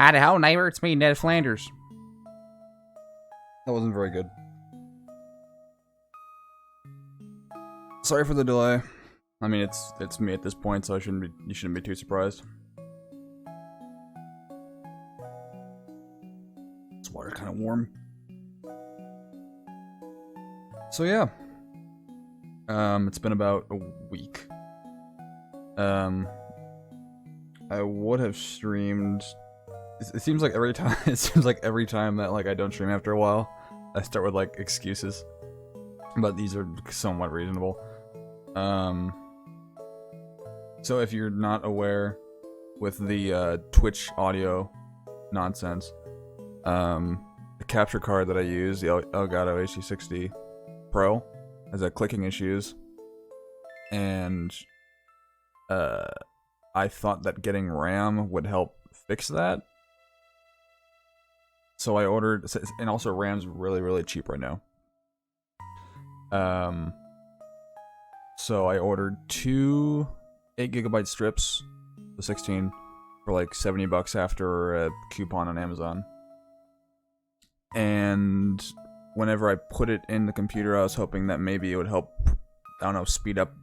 Howdy ho, neighbor. It's me, Ned Flanders. That wasn't very good. Sorry for the delay. I mean, it's me at this point, so you shouldn't be too surprised. This water's kind of warm. So yeah. It's been about a week. I would have streamed. It seems like every time. It seems like every time that I don't stream after a while, I start with excuses. But these are somewhat reasonable. So if you're not aware with the Twitch audio nonsense, the capture card that I use, the Elgato HD60 Pro, has clicking issues, and I thought that getting RAM would help fix that. So I ordered, and also RAM's really cheap right now. So I ordered 2 8GB strips, the 16, for $70 after a coupon on Amazon. And whenever I put it in the computer, I was hoping that maybe it would help, I don't know, speed up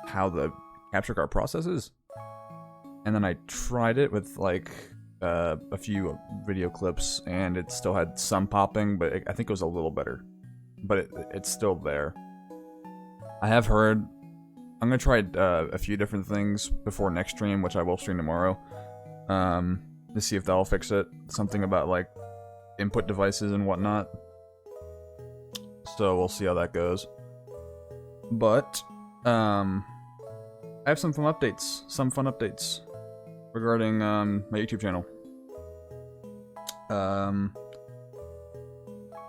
how the capture card processes. And then I tried it with a few video clips, and it still had some popping, but I think it was a little better. But it's still there. I have heard, I'm gonna try a few different things before next stream, which I will stream tomorrow, to see if that'll fix it. Something about input devices and whatnot. So we'll see how that goes. But I have some fun updates regarding my YouTube channel.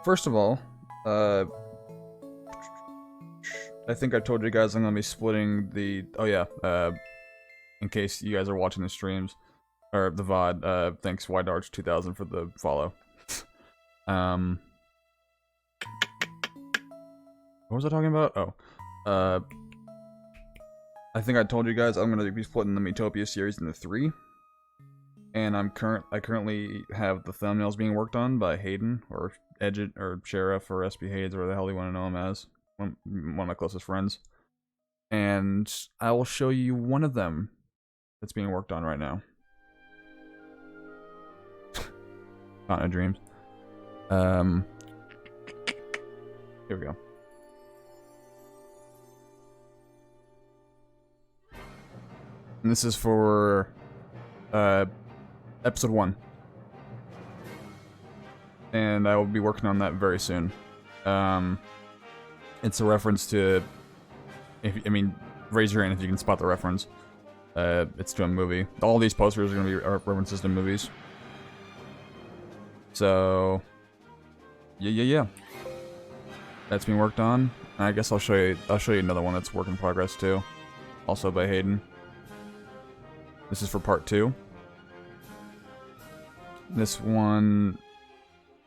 First of all, I think I told you guys I'm gonna be splitting the. Oh yeah, in case you guys are watching the streams or the VOD. Thanks WideArch2000 for the follow. What was I talking about? Oh, I think I told you guys I'm gonna be splitting the Miitopia series into 3, and I currently have the thumbnails being worked on by Hayden or Edgit or Sheriff or SB Hayes or whatever the hell you want to know him as. One of my closest friends, and I will show you one of them that's being worked on right now. Not in dreams. Here we go. And this is for episode 1, and I will be working on that very soon. It's a reference to, raise your hand if you can spot the reference. It's to a movie. All these posters are going to be references to movies. So, yeah. That's being worked on. I guess I'll show you another one that's work in progress too. Also by Hayden. This is for part 2. This one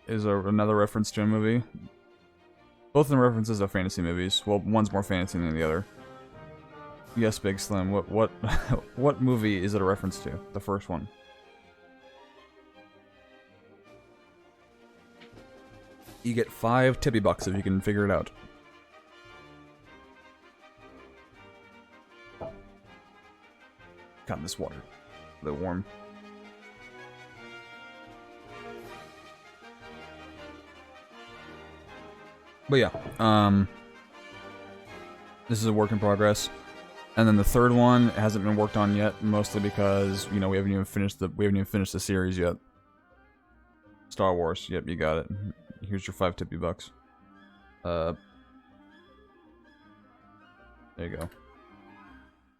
is another reference to a movie. Both of them references of fantasy movies. Well, one's more fantasy than the other. Yes, Big Slim. What what movie is it a reference to? The first one. You get 5 Tippy bucks if you can figure it out. God, this water. A bit warm. But yeah, this is a work in progress, and then the third one hasn't been worked on yet, mostly because we haven't even finished the series yet. Star Wars, yep, you got it. Here's your 5 Tippy bucks. There you go.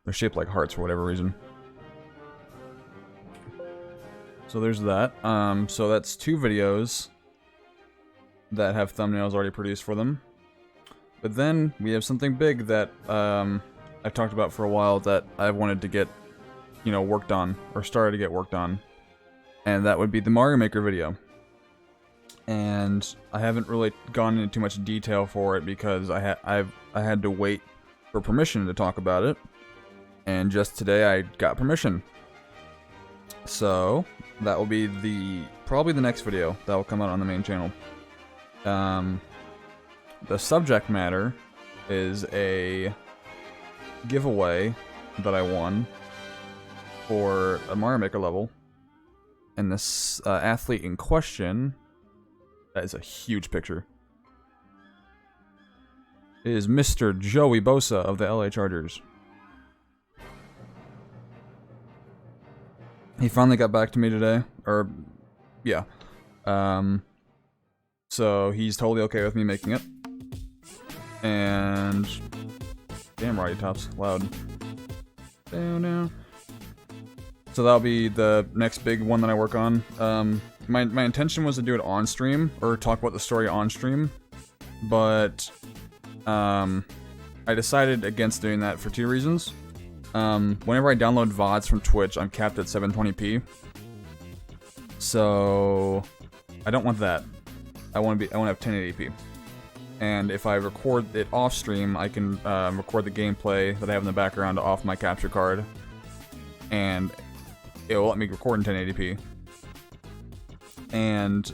They're shaped like hearts for whatever reason. So there's that. So that's 2 videos that have thumbnails already produced for them. But then we have something big that I've talked about for a while that I've wanted to get, worked on, or started to get worked on. And that would be the Mario Maker video. And I haven't really gone into too much detail for it because I had to wait for permission to talk about it. And just today I got permission. So that will be probably the next video that will come out on the main channel. The subject matter is a giveaway that I won for a Mario Maker level, and this athlete in question, that is a huge picture, is Mr. Joey Bosa of the LA Chargers. He finally got back to me today, or yeah. So he's totally okay with me making it. And damn, Roddy Top's loud. Down. So that'll be the next big one that I work on. My intention was to do it on stream, or talk about the story on stream, but I decided against doing that for two reasons. Whenever I download VODs from Twitch, I'm capped at 720p. So I don't want that. I want to have 1080p. And if I record it off stream, I can record the gameplay that I have in the background off my capture card, and it will let me record in 1080p. And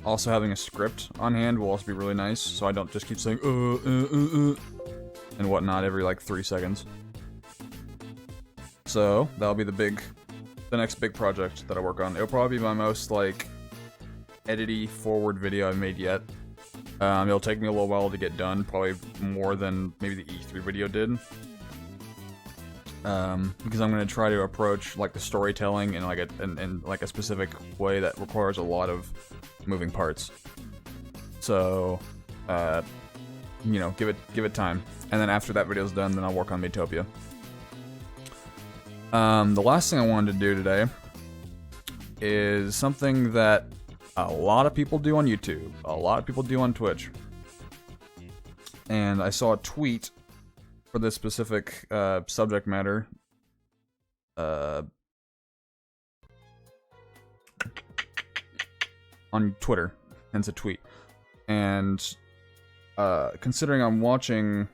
also having a script on hand will also be really nice, so I don't just keep saying and whatnot every like 3 seconds. So that'll be the next big project that I work on. It'll probably be my most like edity forward video I've made yet. It'll take me a little while to get done, probably more than maybe the E3 video did. Because I'm going to try to approach like the storytelling in like a specific way that requires a lot of moving parts. So, you know, give it time. And then after that video's done, then I'll work on Miitopia. The last thing I wanted to do today is something that a lot of people do on YouTube, a lot of people do on Twitch. And I saw a tweet for this specific subject matter. On Twitter, hence a tweet. And considering I'm watching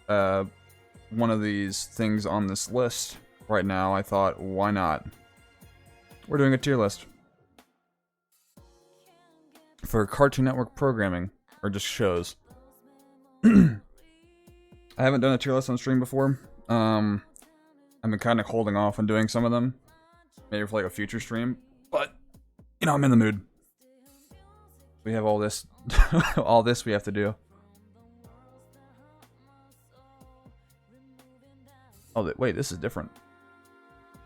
one of these things on this list right now, I thought, why not? We're doing a tier list for Cartoon Network programming, or just shows. I haven't done a tier list on stream before. I've been kind of holding off on doing some of them, maybe for like a future stream, but you know, I'm in the mood. We have all this, all this we have to do. Oh, wait, this is different.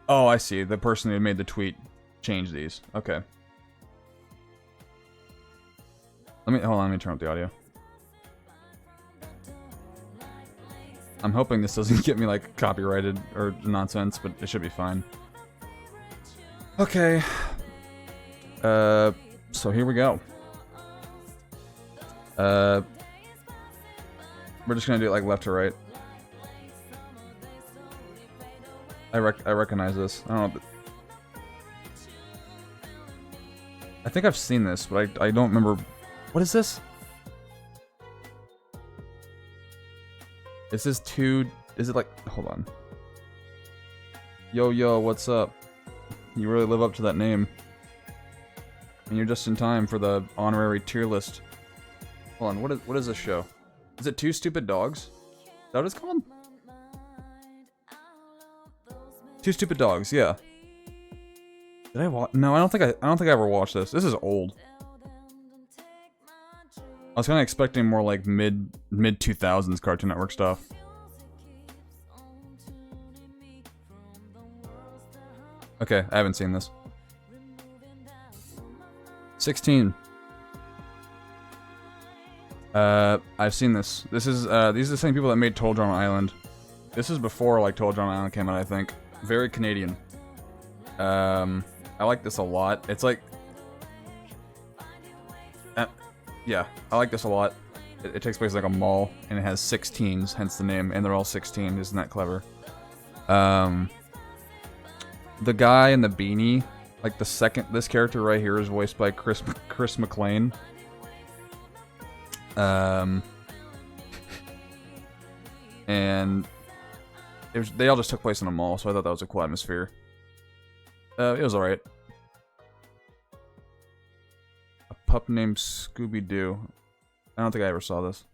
Oh, I see. The person who made the tweet changed these. Okay. Hold on, let me turn up the audio. I'm hoping this doesn't get me like copyrighted or nonsense, but it should be fine. Okay. So here we go. We're just gonna do it like left to right. I recognize this. I don't know. I think I've seen this, but I don't remember. What is this? Is this too... Is it like... Hold on. Yo, what's up? You really live up to that name. And you're just in time for the honorary tier list. Hold on, what is this show? Is it Two Stupid Dogs? Is that what it's called? Two Stupid Dogs, yeah. Did I watch? No, I don't think I ever watched this. This is old. I was kind of expecting more like mid 2000s Cartoon Network stuff. Okay, I haven't seen this. 16. I've seen this. This is these are the same people that made Total Drama Island. This is before like Total Drama Island came out, I think. Very Canadian. I like this a lot. It's like yeah, I like this a lot. It takes place like a mall, and it has 16s, hence the name, and they're all 16. Isn't that clever? The guy in the beanie, like this character right here is voiced by Chris McLean. And they all just took place in a mall, so I thought that was a cool atmosphere. It was alright. A pup named Scooby-Doo. I don't think I ever saw this.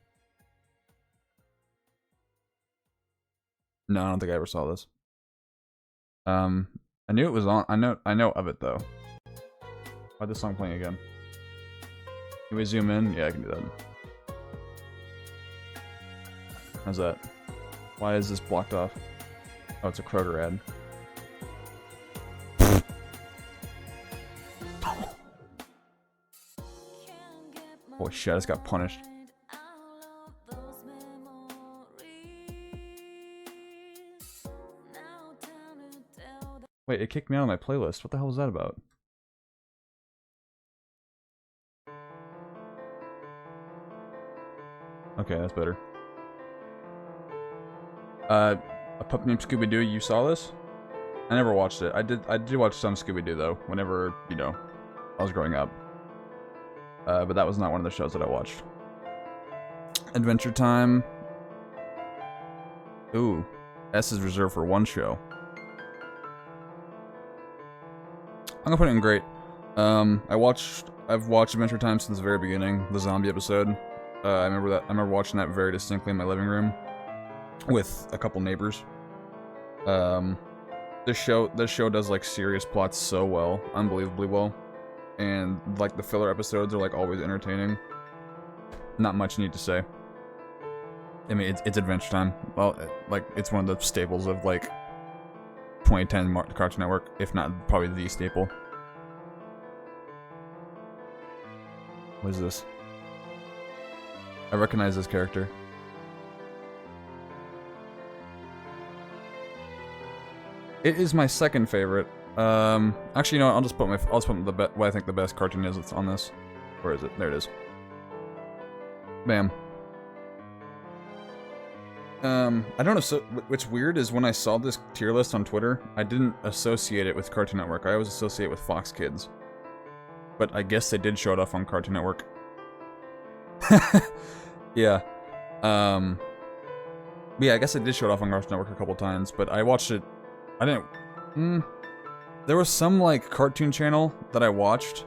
No, I don't think I ever saw this. I knew it was on. I know of it though. Why'd this song playing again? Can we zoom in? Yeah, I can do that. How's that? Why is this blocked off? Oh, it's a Kroger ad. Holy shit, I just got punished. Wait, it kicked me out of my playlist. What the hell was that about? Okay, that's better. A pup named Scooby-Doo, you saw this? I never watched it. I did watch some Scooby-Doo though, whenever, you know, I was growing up. But that was not one of the shows that I watched. Adventure Time. Ooh. S is reserved for one show. I'm gonna put it in great. I've watched Adventure Time since the very beginning, the zombie episode. I remember watching that very distinctly in my living room with a couple neighbors. This show does like serious plots so well, unbelievably well. And like the filler episodes are like always entertaining. Not much need to say. I mean, it's Adventure Time. Well, like it's one of the staples of like 2010 Cartoon Network, if not probably the staple. What is this? I recognize this character. It is my second favorite. Actually, you know what? I'll just put what I think the best cartoon is that's on this. Where is it? There it is. Bam. I don't know. What's weird is when I saw this tier list on Twitter, I didn't associate it with Cartoon Network. I always associate it with Fox Kids. But I guess they did show it off on Cartoon Network. Yeah. Yeah, I guess I did show it off on Cartoon Network a couple times, but I watched it. I didn't. There was some like cartoon channel that I watched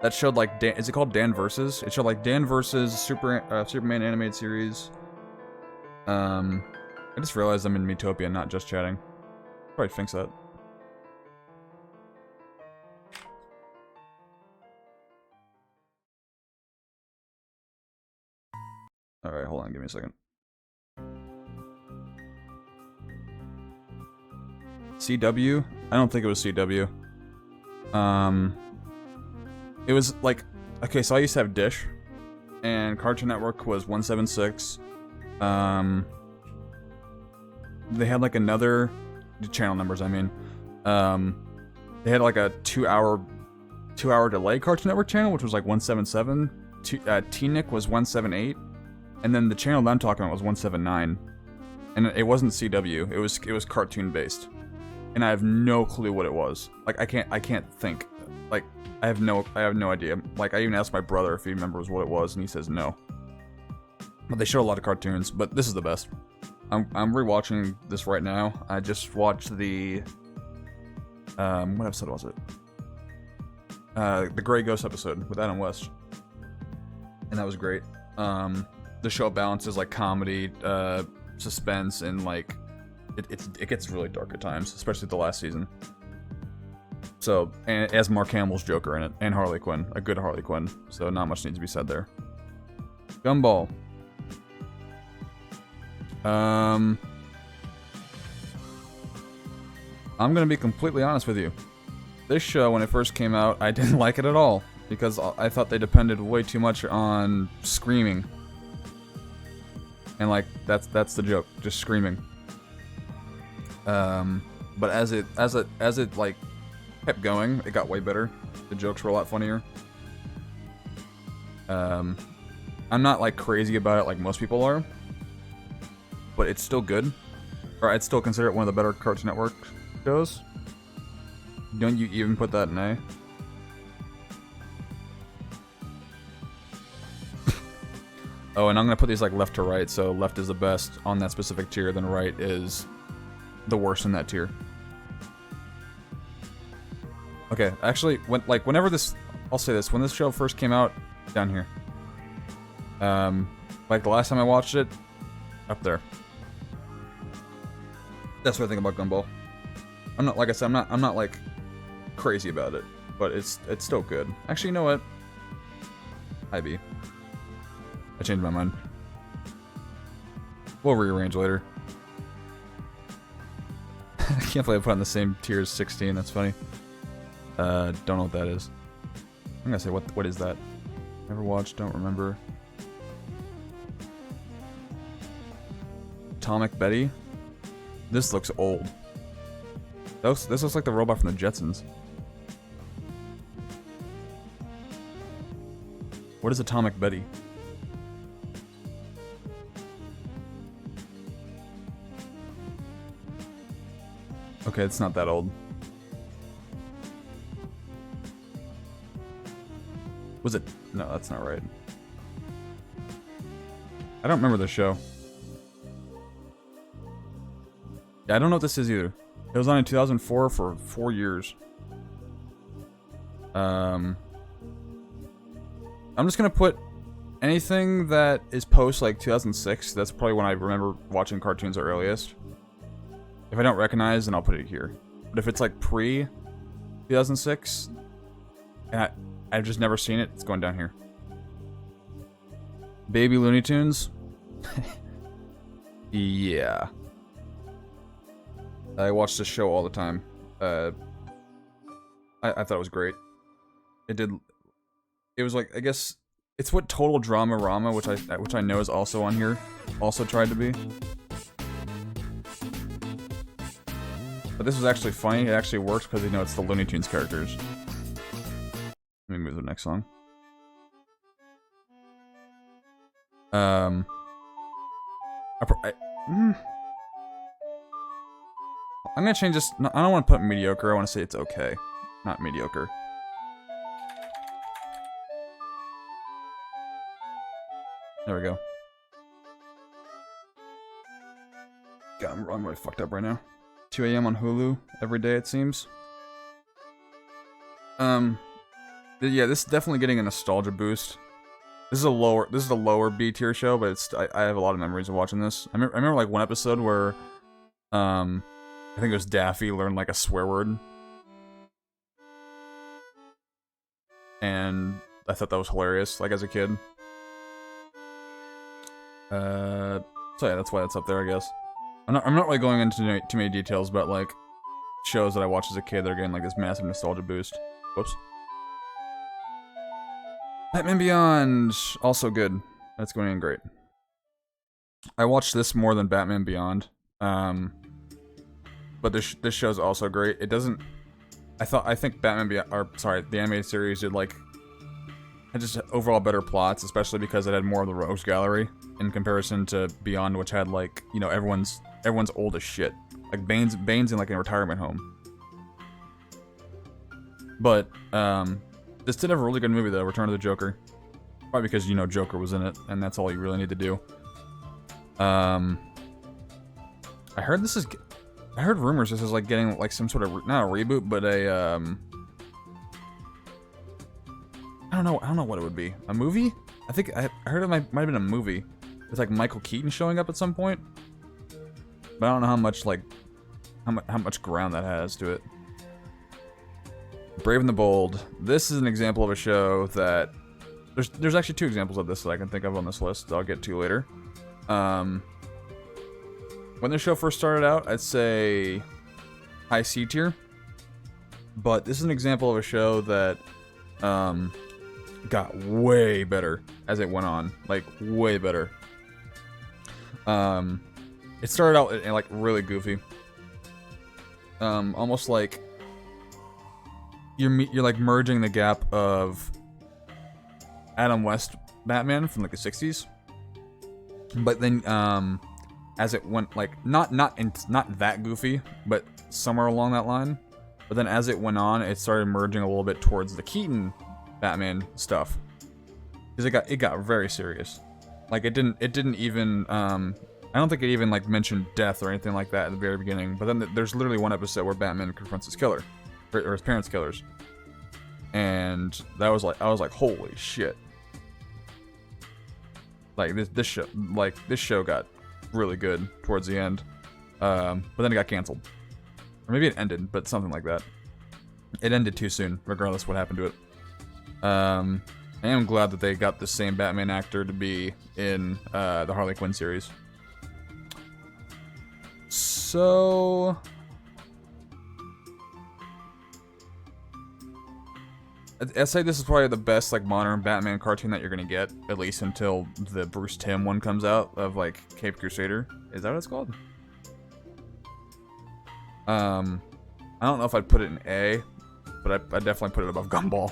that showed like is it called Dan Versus? It showed like Dan Versus Superman animated series. I just realized I'm in Miitopia, not just chatting. Probably thinks that. Alright, hold on, give me a second. CW? I don't think it was CW. It was like, okay, so I used to have Dish, and Cartoon Network was 176. They had like another, the channel numbers, I mean. They had like a 2-hour delay Cartoon Network channel, which was like 177. T-Nick was 178. And then the channel that I'm talking about was 179. And it wasn't CW, it was cartoon based. And I have no clue what it was. Like I can't think. Like I have no idea. Like I even asked my brother if he remembers what it was, and he says no. But they show a lot of cartoons, but this is the best. I'm rewatching this right now. I just watched the what episode was it? The Grey Ghost episode with Adam West. And that was great. The show balances like comedy, suspense, and like it gets really dark at times, especially the last season. So, and it has Mark Hamill's Joker in it, and Harley Quinn, a good Harley Quinn. So not much needs to be said there. Gumball. I'm gonna be completely honest with you. This show, when it first came out, I didn't like it at all because I thought they depended way too much on screaming. And like that's the joke, just screaming. But as it like kept going, it got way better. The jokes were a lot funnier. I'm not like crazy about it like most people are, but it's still good. Or I'd still consider it one of the better Cartoon Network shows. Don't you even put that in A? Oh, and I'm gonna put these like left to right, so left is the best on that specific tier, then right is the worst in that tier. Okay, actually, whenever this, I'll say this, when this show first came out, down here. Like the last time I watched it, up there. That's what I think about Gumball. I'm not, like I said, I'm not like crazy about it, but it's still good. Actually, you know what? Hi B. I changed my mind. We'll rearrange later. I can't believe I put on the same tier as 16. That's funny. Don't know what that is. I'm gonna say what is that? Never watched. Don't remember. Atomic Betty. This looks old. This looks like the robot from the Jetsons. What is Atomic Betty? Okay, it's not that old. Was it? No, that's not right. I don't remember the show. Yeah, I don't know what this is either. It was on in 2004 for 4 years. I'm just gonna put anything that is post like 2006. That's probably when I remember watching cartoons the earliest. If I don't recognize, then I'll put it here. But if it's like pre 2006, and I've just never seen it, it's going down here. Baby Looney Tunes. Yeah. I watched this show all the time. I thought it was great. It was like, I guess it's what Total Drama Rama, which I know is also on here, also tried to be. But this was actually funny. It actually works because it's the Looney Tunes characters. Let me move to the next song. I'm gonna change this. No, I don't want to put mediocre. I want to say it's okay, not mediocre. There we go. God, I'm really fucked up right now. 2 a.m. on Hulu every day, it seems. Yeah, this is definitely getting a nostalgia boost. This is a lower B tier show, but I have a lot of memories of watching this. I remember like one episode where, I think it was Daffy learned like a swear word, and I thought that was hilarious, like as a kid. So yeah, that's why that's up there, I guess. I'm not really going into too many details about like shows that I watched as a kid that are getting like this massive nostalgia boost. Whoops. Batman Beyond, also good. That's going in great. I watched this more than Batman Beyond, but this show's also great. It doesn't. I think Batman Beyond, or sorry, the animated series had just overall better plots, especially because it had more of the Rogues Gallery in comparison to Beyond, which had like, you know, everyone's old as shit. Like Bane's in like a retirement home. But this did have a really good movie though, Return of the Joker. Probably because, you know, Joker was in it, and that's all you really need to do. I heard rumors this is like getting like some sort of not a reboot, but a I don't know what it would be. A movie? I think I heard it might have been a movie. It's like Michael Keaton showing up at some point. But I don't know how much how much ground that has to it. Brave and the Bold. This is an example of a show that there's actually 2 examples of this that I can think of on this list that I'll get to later. When the show first started out, I'd say high C tier. But this is an example of a show that got way better as it went on. Like, way better. It started out in like really goofy. Almost like you're like merging the gap of Adam West Batman from like the 60s. But then as it went, like not that goofy, but somewhere along that line. But then as it went on, it started merging a little bit towards the Keaton Batman stuff, because it got very serious. Like it didn't even I don't think it even like mentioned death or anything like that at the very beginning. But then there's literally one episode where Batman confronts his killer, or his parents' killers. And that was like, I was like, holy shit. Like this show got really good towards the end. But then it got canceled. Or maybe it ended, but something like that. It ended too soon, regardless of what happened to it. I am glad that they got the same Batman actor to be in the Harley Quinn series. So I'd say this is probably the best like modern Batman cartoon that you're gonna get, at least until the Bruce Timm one comes out of like Cape Crusader. Is that what it's called? I don't know if I'd put it in A, but I definitely put it above Gumball,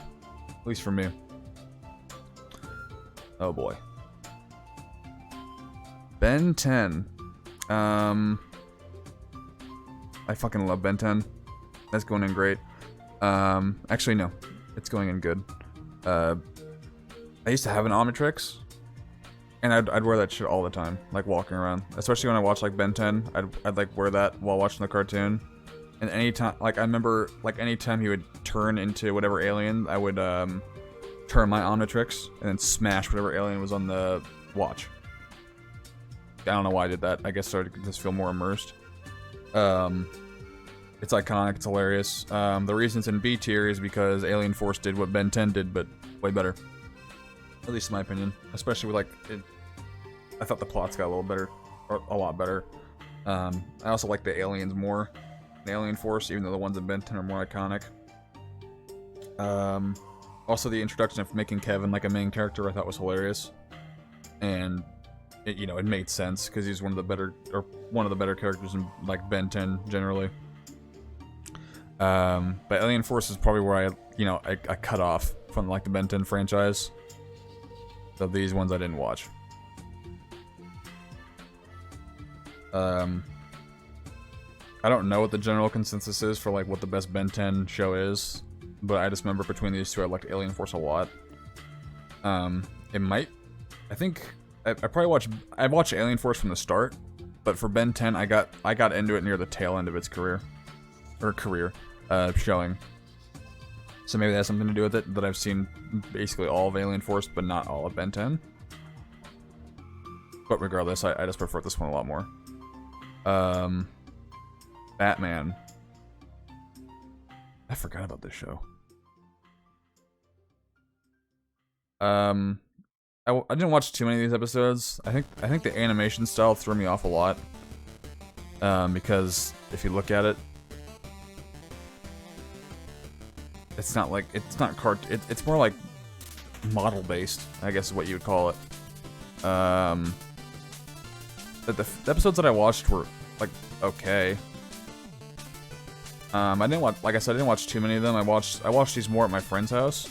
at least for me. Oh boy. Ben 10. I fucking love Ben 10. That's going in great. Actually no, it's going in good. I used to have an Omnitrix, and I'd wear that shit all the time, like walking around. Especially when I watch like Ben 10, I'd like wear that while watching the cartoon. And anytime, like I remember, like anytime he would turn into whatever alien, I would turn my Omnitrix and then smash whatever alien was on the watch. I don't know why I did that. I guess so I could just feel more immersed. It's iconic. It's hilarious. The reason it's in B tier is because Alien Force did what Ben 10 did, but way better. At least in my opinion. Especially with like it. I thought the plots got a little better, or a lot better. I also like the aliens more than Alien Force, even though the ones in Ben 10 are more iconic. Also, the introduction of making Kevin like a main character I thought was hilarious, and it, you know, it made sense because he's one of the better characters in like Ben 10 generally. But Alien Force is probably where I cut off from like the Ben 10 franchise. So these ones I didn't watch. I don't know what the general consensus is for like what the best Ben 10 show is, but I just remember between these two I liked Alien Force a lot. It might, I think I watched Alien Force from the start, but for Ben 10 I got into it near the tail end of its career showing. So maybe that has something to do with it, that I've seen basically all of Alien Force but not all of Ben 10. But regardless, I just prefer this one a lot more. Batman. I forgot about this show. I didn't watch too many of these episodes. I think the animation style threw me off a lot. Because if you look at it, it's not it's more like model based, I guess is what you would call it. But the episodes that I watched were like okay. I didn't watch, like I said, I didn't watch too many of them. I watched these more at my friend's house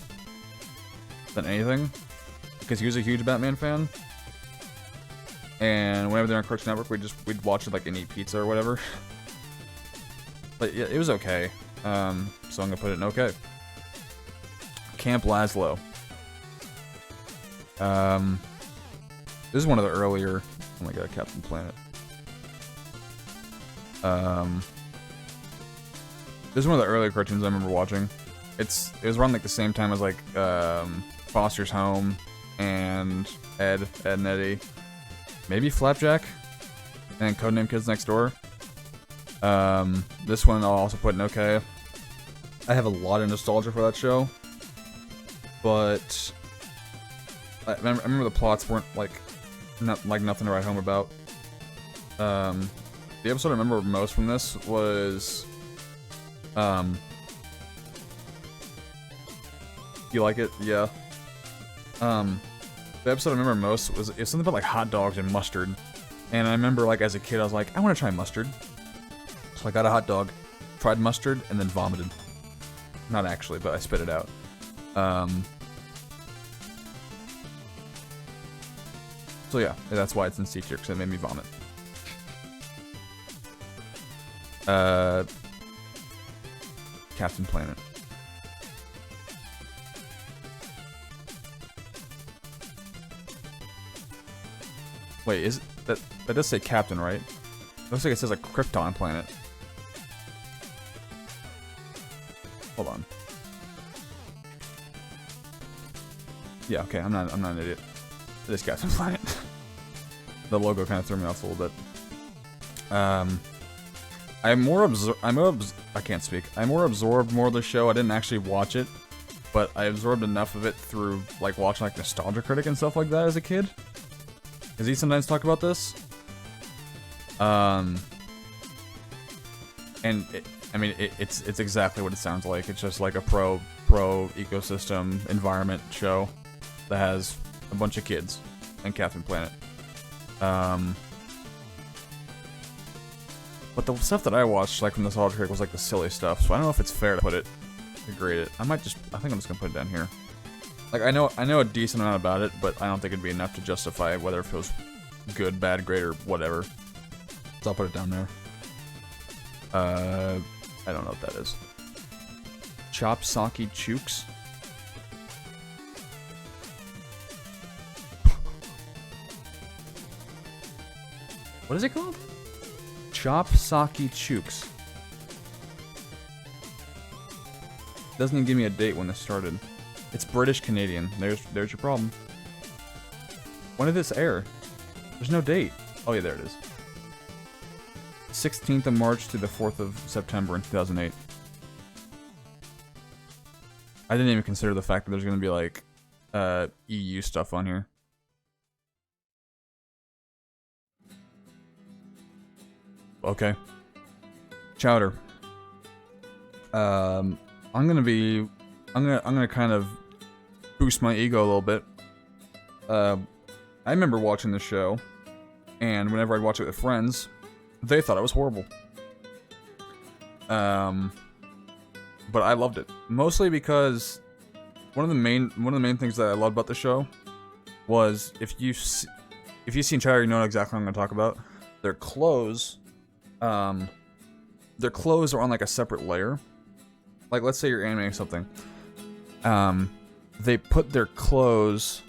than anything, because he was a huge Batman fan. And whenever they're on Cartoon Network, we'd watch it like and eat pizza or whatever. But yeah, it was okay. So I'm gonna put it in okay. Camp Lazlo. This is one of the earlier. Oh my god, Captain Planet. This is one of the earlier cartoons I remember watching. It was around like the same time as like Foster's Home and Ed and Eddie, maybe Flapjack, and Codename Kids Next Door. This one I'll also put in okay. I have a lot of nostalgia for that show, but I remember the plots weren't like nothing to write home about. The episode I remember most from this was you like it? Yeah. The episode I remember most was something about like hot dogs and mustard. And I remember like as a kid I was like, I want to try mustard. So I got a hot dog, tried mustard, and then vomited. Not actually, but I spit it out. So yeah, that's why it's in C tier, because it made me vomit. Captain Planet. Wait, is that does say Captain, right? It looks like it says like Krypton Planet. Hold on. Yeah, okay, I'm not an idiot. This Captain Planet. The logo kind of threw me off a little bit. I can't speak. I more absorbed more of the show. I didn't actually watch it, but I absorbed enough of it through like watching like Nostalgia Critic and stuff like that as a kid. Cause he sometimes talk about this. And it's exactly what it sounds like. It's just like a pro ecosystem environment show that has a bunch of kids and Captain Planet. But the stuff that I watched, like from the Solid Critic, was like the silly stuff. So I don't know if it's fair to put it, to grade it. I think I'm just gonna put it down here. Like I know a decent amount about it, but I don't think it'd be enough to justify whether if it was good, bad, great, or whatever. So I'll put it down there. I don't know what that is. Chopsaki Chooks. What is it called? Chopsaki Chooks. Doesn't even give me a date when this started. It's British Canadian. There's your problem. When did this air? There's no date. Oh yeah, there it is. 16th of March to the 4th of September in 2008. I didn't even consider the fact that there's gonna be like EU stuff on here. Okay. Chowder. I'm gonna kind of boost my ego a little bit. I remember watching the show, and whenever I'd watch it with friends, they thought it was horrible. But I loved it, mostly because one of the main things that I loved about the show was if you've seen Chowder, you know exactly what I'm gonna talk about. Their clothes are on like a separate layer. Like let's say you're animating something. They put their clothes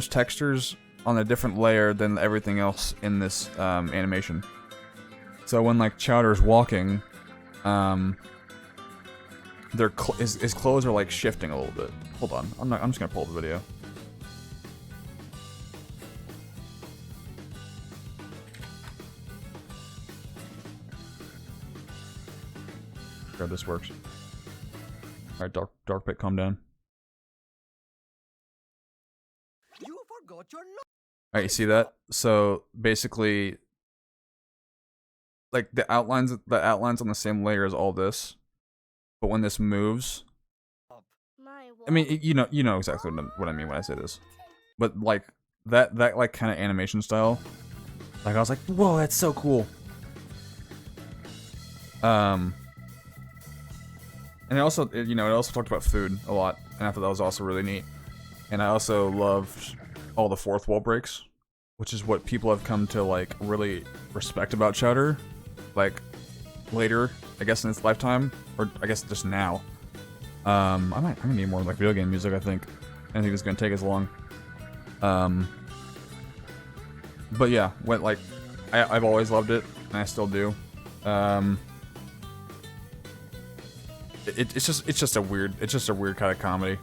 textures on a different layer than everything else in this animation. So when like Chowder's walking, his clothes are like shifting a little bit. Hold on, I'm just gonna pull up the video. God, this works. Alright, Dark Pit, calm down. You forgot your Alright, you see that? So basically, like the outlines on the same layer as all this, but when this moves, I mean, you know exactly what I mean when I say this. But like that like kind of animation style, like I was like, whoa, that's so cool. And it also talked about food a lot, and I thought that was also really neat. And I also loved all the fourth wall breaks, which is what people have come to like really respect about Chowder, like later, I guess in its lifetime, or I guess just now. I'm gonna need more like video game music. I think this is gonna take as long. But yeah, I've always loved it, and I still do. It's just a weird kind of comedy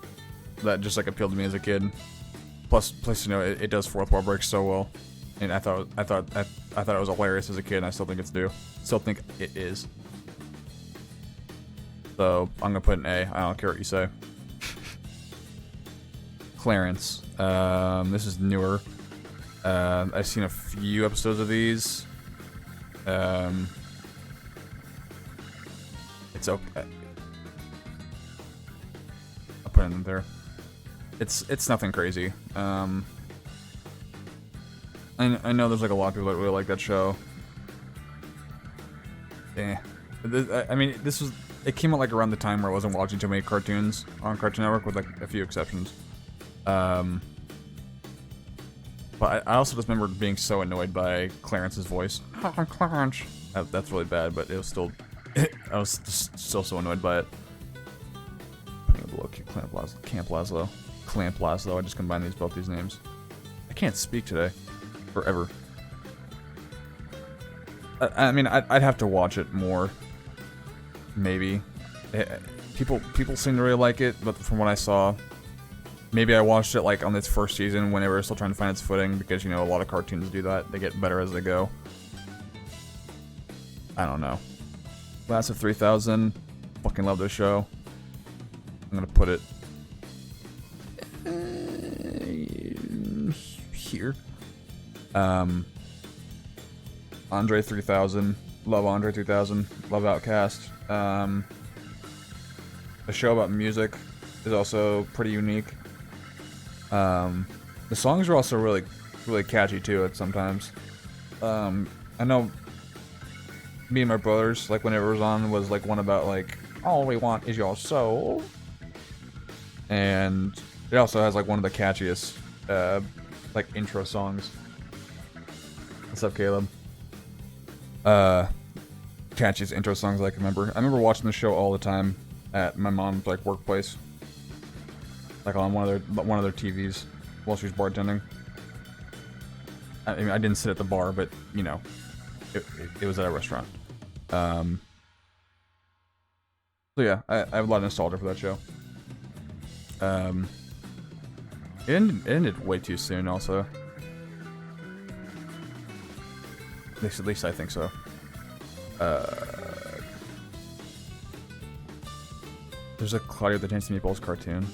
that just like appealed to me as a kid. Plus you know it does fourth wall breaks so well, and I thought it was hilarious as a kid, and I still think it is. So I'm gonna put an A. I don't care what you say. Clarence. This is newer. I've seen a few episodes of these. It's okay. I'll put it in there. It's nothing crazy. I know there's like a lot of people that really like that show. Eh. I mean, it came out like around the time where I wasn't watching too many cartoons on Cartoon Network, with like a few exceptions. But I also just remember being so annoyed by Clarence's voice. Clarence. That's really bad, but it was still, I was still so annoyed by it. Putting a look, Camp Laszlo. I just combined both these names. I can't speak today, forever. I mean, I'd have to watch it more, maybe. People seem to really like it, but from what I saw, maybe I watched it like on its first season when it was still trying to find its footing, because, you know, a lot of cartoons do that. They get better as they go. I don't know. Class of 3000. Fucking love this show. I'm gonna put it here. Andre 3000. Love Andre 3000. Love Outcast. A show about music is also pretty unique. The songs are also really catchy too at sometimes. I know me and my brothers, like, whenever it was on, was like one about like, all we want is your soul. And it also has like one of the catchiest like intro songs. What's up, Caleb? Catchiest intro songs I can remember. I remember watching the show all the time at my mom's like workplace, like on one of their TVs while she was bartending. I mean, I didn't sit at the bar, but you know, it was at a restaurant. So yeah, I have a lot of nostalgia for that show. It ended way too soon, also. At least I think so. There's a Claudia the Dancing Meatballs cartoon.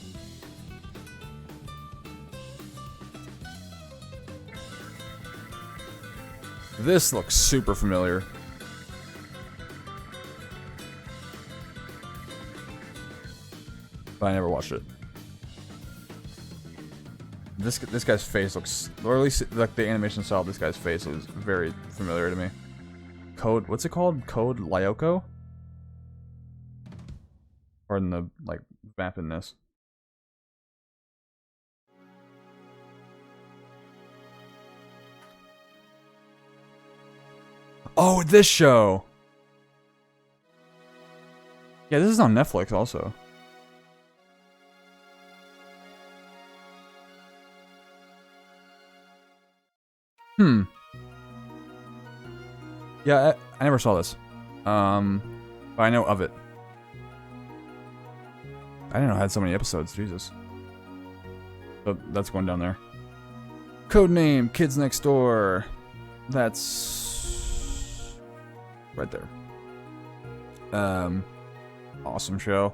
This looks super familiar. But I never watched it. This guy's face looks, or at least like the animation style of this guy's face is very familiar to me. Code, what's it called? Code Lyoko? Pardon the like vampiness. Oh, this show. Yeah, this is on Netflix also. Yeah, I never saw this. But I know of it. I didn't know it had so many episodes, Jesus. But that's going down there. Codename Kids Next Door. That's right there. Awesome show.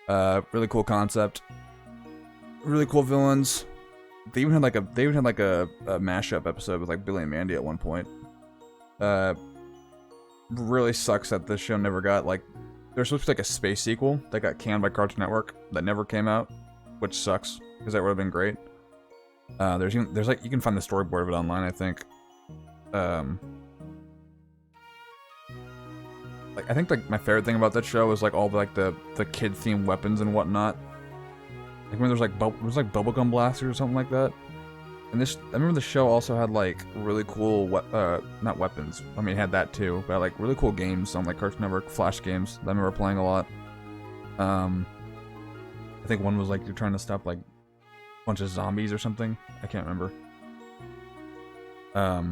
Really cool concept. Really cool villains. They even had like a mashup episode with like Billy and Mandy at one point. Really sucks that this show never got like, there's supposed to be like a space sequel that got canned by Cartoon Network that never came out, which sucks because that would have been great. There's like, you can find the storyboard of it online, I think. Like, I think like my favorite thing about that show was like all the, like the kid themed weapons and whatnot. Like when there's like bubblegum blasters or something like that. And I remember the show also had like really cool not weapons. I mean, it had that too, but like really cool games on like Cartoon Network, Flash games that I remember playing a lot. I think one was like you're trying to stop like a bunch of zombies or something. I can't remember. But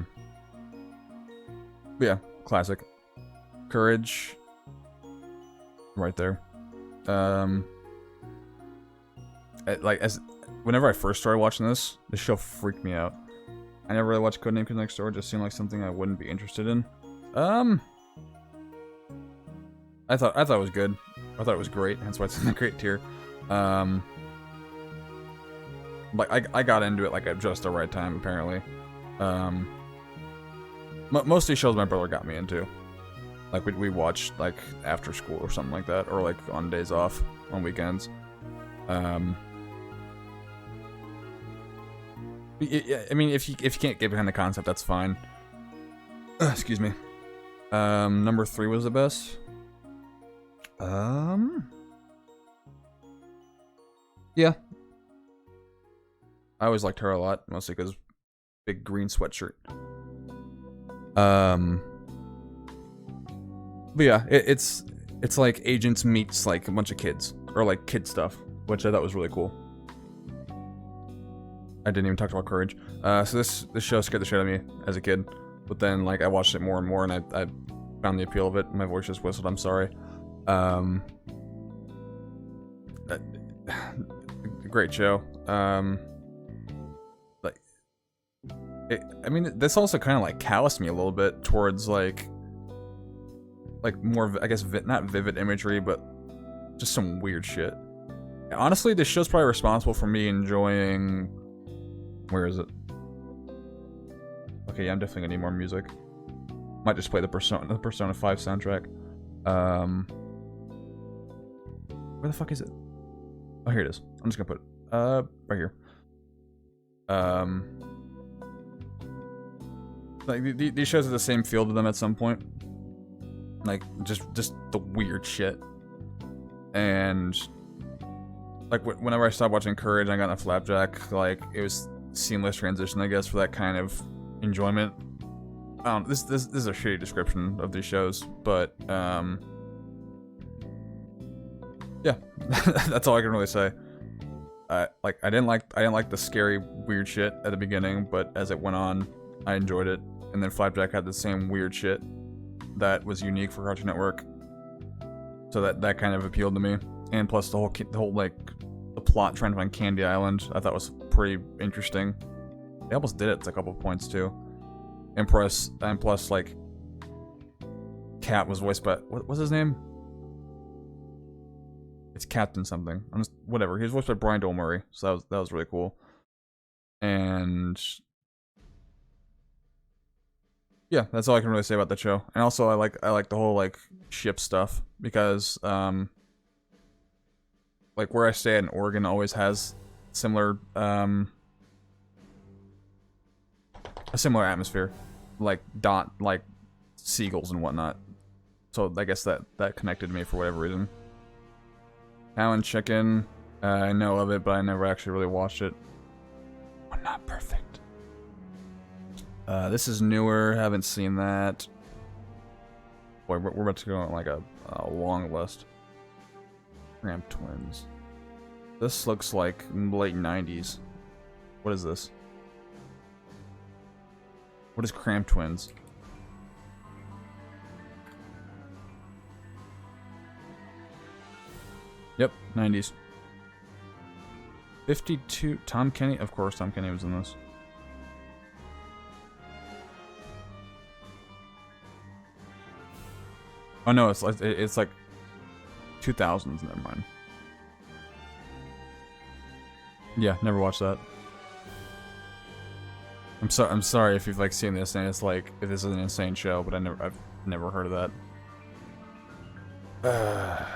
yeah, classic. Courage. Right there. Whenever I first started watching this show freaked me out. I never really watched Codename Kids Next Door. It just seemed like something I wouldn't be interested in. I thought it was good. I thought it was great. That's why it's in the great tier. Like I got into it like at just the right time apparently. Most of these shows my brother got me into. Like we watched like after school or something like that, or like on days off, on weekends. I mean, if you can't get behind the concept, that's fine. Excuse me. Number 3 was the best. Yeah. I always liked her a lot, mostly because big green sweatshirt. But yeah, it's like Agents meets like a bunch of kids, or like kid stuff, which I thought was really cool. I didn't even talk about Courage. So this show scared the shit out of me as a kid, but then like I watched it more and more, and I found the appeal of it. My voice just whistled. I'm sorry. great show. Like, I mean, this also kind of like calloused me a little bit towards like more, I guess, not vivid imagery, but just some weird shit. Honestly, this show's probably responsible for me enjoying. Where is it? Okay, yeah, I'm definitely gonna need more music. Might just play the Persona 5 soundtrack. Where the fuck is it? Oh, here it is. I'm just gonna put it right here. Like these shows have the same feel to them at some point. Like just the weird shit. And like whenever I stopped watching Courage and I got into Flapjack, like it was seamless transition, I guess, for that kind of enjoyment. I don't know, this is a shitty description of these shows, but yeah, that's all I can really say. Like I didn't like the scary weird shit at the beginning, but as it went on, I enjoyed it. And then Flapjack had the same weird shit that was unique for Cartoon Network, so that kind of appealed to me. And plus the whole like the plot trying to find Candy Island, I thought was pretty interesting. They almost did it to a couple of points too. And plus like Cat was voiced by what's his name? It's Captain something. I'm just whatever. He was voiced by Brian Doyle Murray, so that was really cool. And yeah, that's all I can really say about the show. And also, I like the whole like ship stuff because like where I stay in Oregon always has similar a similar atmosphere, like seagulls and whatnot. So I guess that connected to me for whatever reason. Cow and Chicken, I know of it, but I never actually really watched it. We're not perfect. This is newer, haven't seen that. Boy, we're about to go on like a long list. Cramp Twins. This looks like late 90s. What is this? What is Cramp Twins? Yep, 90s. 52. Tom Kenny? Of course, Tom Kenny was in this. Oh no, it's like 2000s. Never mind. Yeah, never watched that. I'm sorry if you've like seen this and it's like if this is an insane show, but I've never heard of that.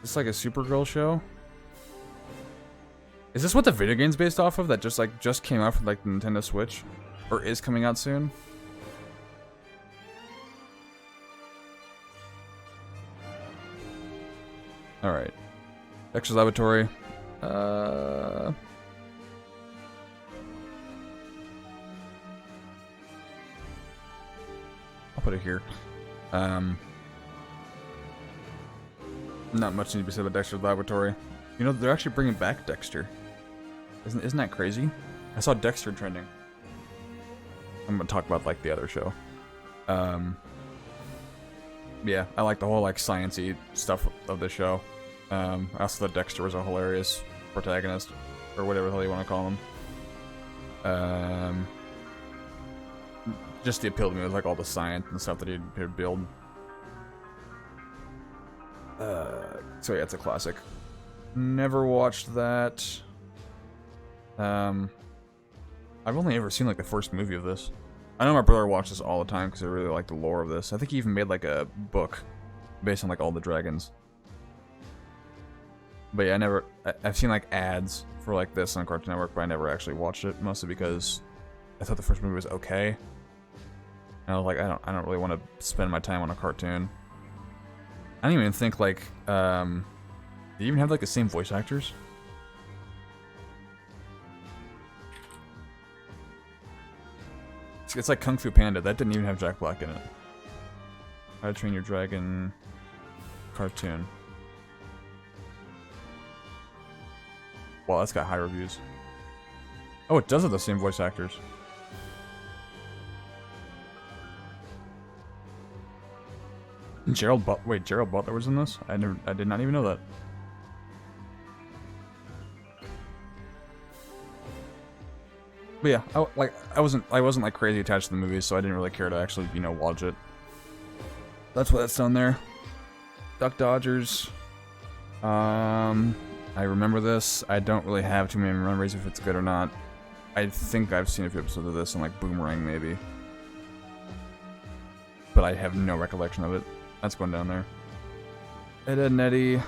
It's like a Supergirl show. Is this what the video game's based off of? That just came out for like the Nintendo Switch, or is coming out soon? All right, Dexter's Laboratory. I'll put it here. Not much need to be said about Dexter's Laboratory. You know, they're actually bringing back Dexter. Isn't that crazy? I saw Dexter trending. I'm gonna talk about like the other show. Yeah, I like the whole like sciencey stuff of the show. I also thought Dexter was a hilarious protagonist, or whatever the hell you want to call him. Just the appeal to me was like all the science and stuff that he'd build. So yeah, it's a classic. Never watched that. I've only ever seen like the first movie of this. I know my brother watched this all the time because I really like the lore of this. I think he even made like a book based on like all the dragons. But yeah, I've seen like ads for like this on Cartoon Network, but I never actually watched it, mostly because I thought the first movie was okay. And I was like, I don't really want to spend my time on a cartoon. I don't even think like they even have like the same voice actors. It's like Kung Fu Panda. That didn't even have Jack Black in it. How to Train Your Dragon cartoon. Well, that's got high reviews. Oh, it does have the same voice actors. Gerald Butler was in this? I did not even know that. But yeah, I wasn't like crazy attached to the movies, so I didn't really care to actually, you know, watch it. That's what that's done there. Duck Dodgers. I remember this. I don't really have too many memories if it's good or not. I think I've seen a few episodes of this in like Boomerang maybe. But I have no recollection of it. That's going down there. Ed, Edd n Eddy.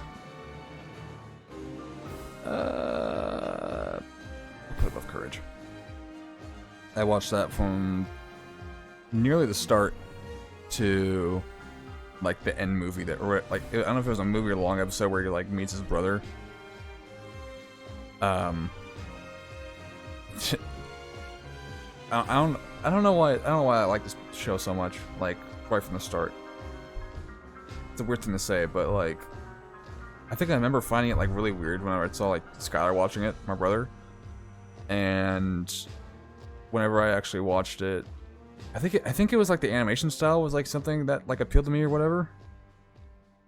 I'll put above Courage. I watched that from nearly the start to like the end movie that, or like, I don't know if it was a movie or a long episode where he like meets his brother. I don't know why I like this show so much, like right from the start. It's a weird thing to say, but like I think I remember finding it like really weird whenever I saw like Skylar watching it, my brother. And whenever I actually watched it, I think it was like the animation style was like something that like appealed to me or whatever.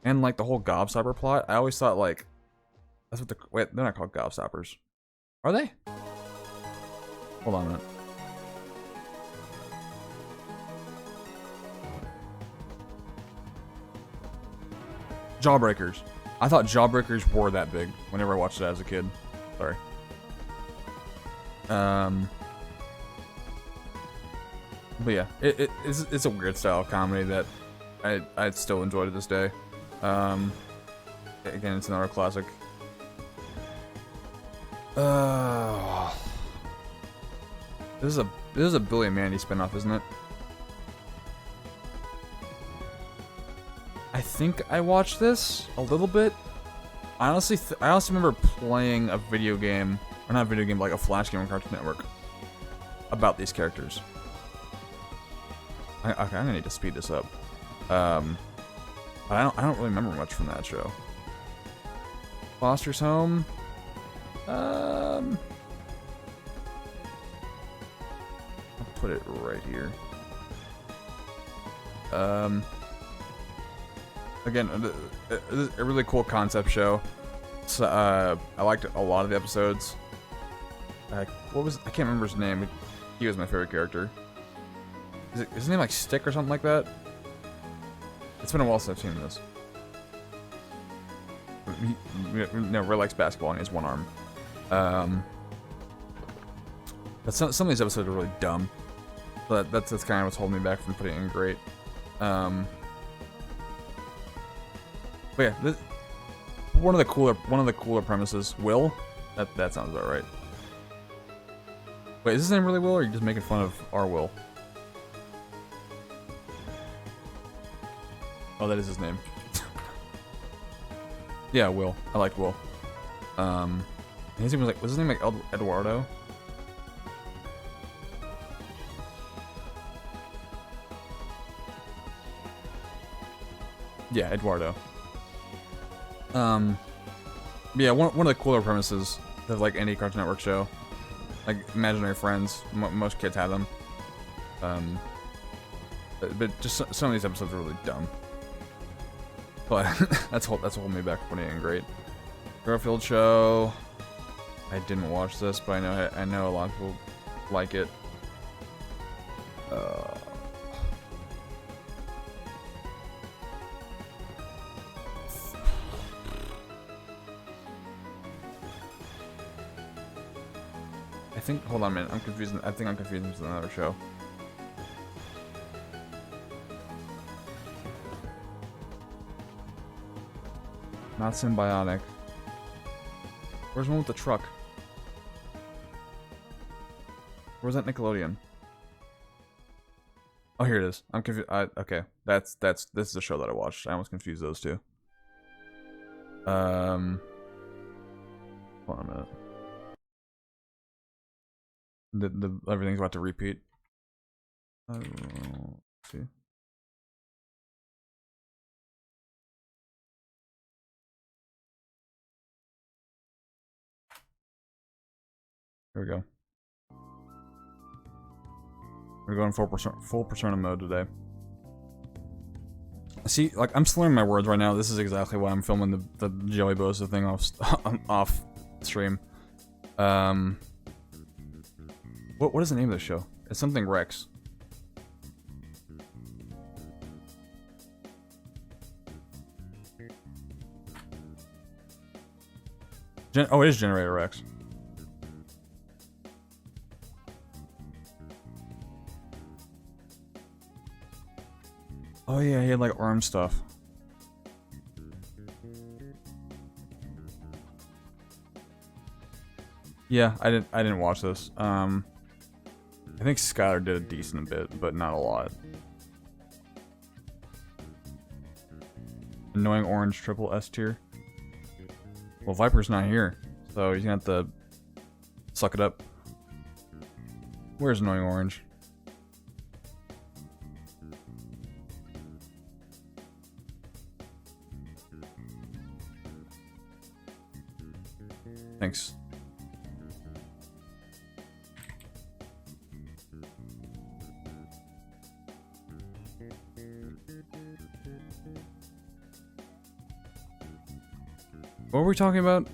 And like the whole Gobstopper plot, I always thought like that's what wait, they're not called Gobstoppers. Are they? Hold on a minute. Jawbreakers. I thought Jawbreakers were that big whenever I watched it as a kid. Sorry. But yeah, it's a weird style of comedy that I still enjoy to this day. Again, it's another classic. This is a Billy and Mandy spinoff, isn't it? I think I watched this a little bit. I honestly remember playing a video game, or not a video game, but like a Flash game on Cartoon Network about these characters. Okay, I'm gonna need to speed this up. I don't really remember much from that show. Foster's Home. I'll put it right here. Again, a really cool concept show. So, I liked a lot of the episodes. What was, I can't remember his name, but he was my favorite character. Is his name like Stick or something like that? It's been a while since I've seen this. No, really likes basketball and he has one arm. But some of these episodes are really dumb. But that's kind of what's holding me back from putting it in great. But yeah, one of the cooler premises. Will? That sounds about right. Wait, is his name really Will, or are you just making fun of our Will? Oh, that is his name. Yeah, Will. I like Will. His name was his name like Eduardo? Yeah, Eduardo. Yeah, one of the cooler premises of like any Cartoon Network show, like imaginary friends. Most kids have them. But just some of these episodes are really dumb. But that's holding me back from putting it in great. Garfield show. I didn't watch this, but I know a lot of people like it. I think. Hold on a minute. I'm confused. I think I'm confusing with another show. Not Symbiotic. Where's the one with the truck? Where's that Nickelodeon? Oh, here it is. I'm confused. Okay, this is a show that I watched. I almost confused those two. Hold on a minute. Everything's about to repeat. Let's see. Here we go. We're going full persona mode today. See, like I'm slurring my words right now. This is exactly why I'm filming the Joey Bosa thing off stream. What is the name of the show? It's something Rex. Oh, it is Generator Rex. Oh yeah, he had like arm stuff. Yeah, I didn't watch this. I think Skylar did a decent bit, but not a lot. Annoying orange triple S tier. Well, Viper's not here, so he's gonna have to suck it up. Where's annoying orange? Thanks. What were we talking about?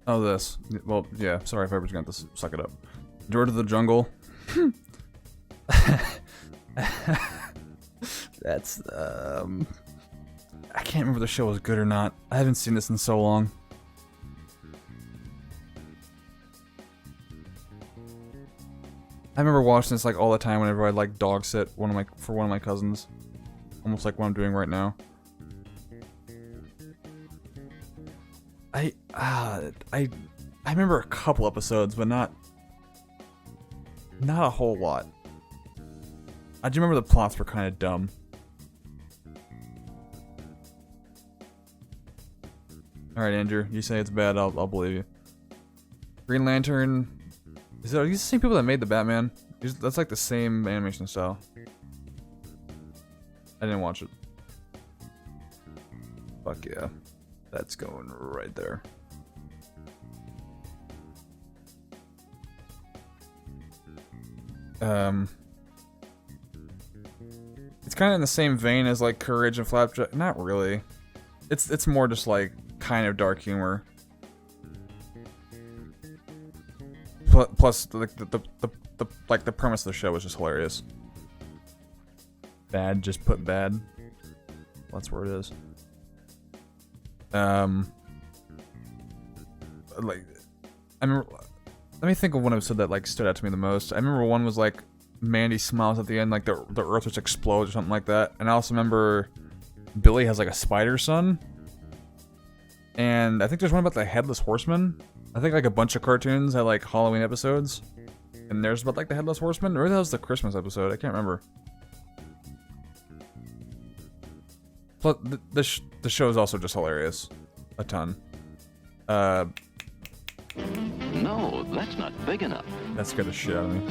Oh, this. Well, yeah, sorry if I was going to suck it up. Door to the Jungle. That's, I can't remember if the show was good or not. I haven't seen this in so long. I remember watching this like all the time whenever I'd like dog sit for one of my cousins. Almost like what I'm doing right now. I remember a couple episodes, but not a whole lot. I do remember the plots were kind of dumb. All right, Andrew, you say it's bad, I'll believe you. Green Lantern. Are these the same people that made the Batman? That's like the same animation style. I didn't watch it. Fuck yeah. That's going right there. It's kind of in the same vein as like Courage and Flapjack. Not really. It's more just like kind of dark humor. Plus, the premise of the show was just hilarious. Bad, just put bad. That's where it is. Like, I remember. Let me think of one episode that like stood out to me the most. I remember one was like Mandy smiles at the end, like the Earth just explodes or something like that. And I also remember Billy has like a spider son. And I think there's one about the Headless Horseman. I think like a bunch of cartoons had like Halloween episodes, and there's about like the Headless Horseman. Or that was the Christmas episode. I can't remember. Plus, the show is also just hilarious, a ton. No, that's not big enough. That scared the shit out of me.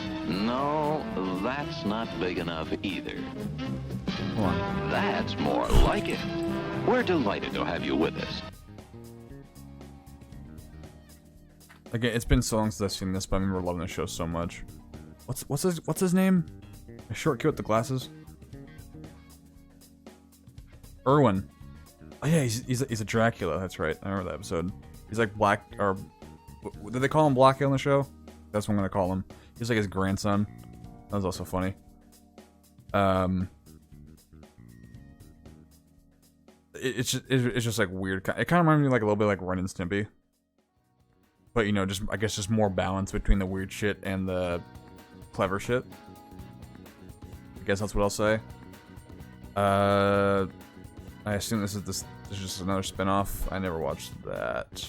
No, that's not big enough either. Hold on. That's more like it. We're delighted to have you with us. Again, it's been so long since I've seen this, but I remember loving the show so much. What's his name? A short kid with the glasses. Irwin. Oh yeah, he's a Dracula. That's right. I remember that episode. He's like black, or did they call him Blackie on the show? That's what I'm gonna call him. He's like his grandson. That was also funny. It's just like weird. It kind of reminds me like a little bit like Ren and Stimpy. But, you know, just I guess just more balance between the weird shit and the clever shit. I guess that's what I'll say. I assume this is just another spin-off. I never watched that.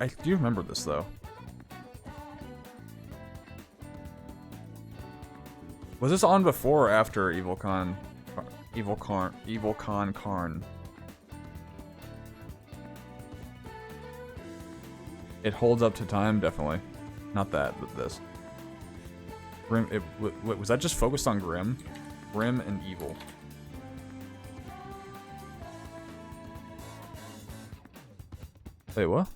I do remember this, though. Was this on before or after Evil Con Karn? It holds up to time, definitely. Not that, but this. Grim. Was that just focused on Grim? Grim and Evil. Wait, what?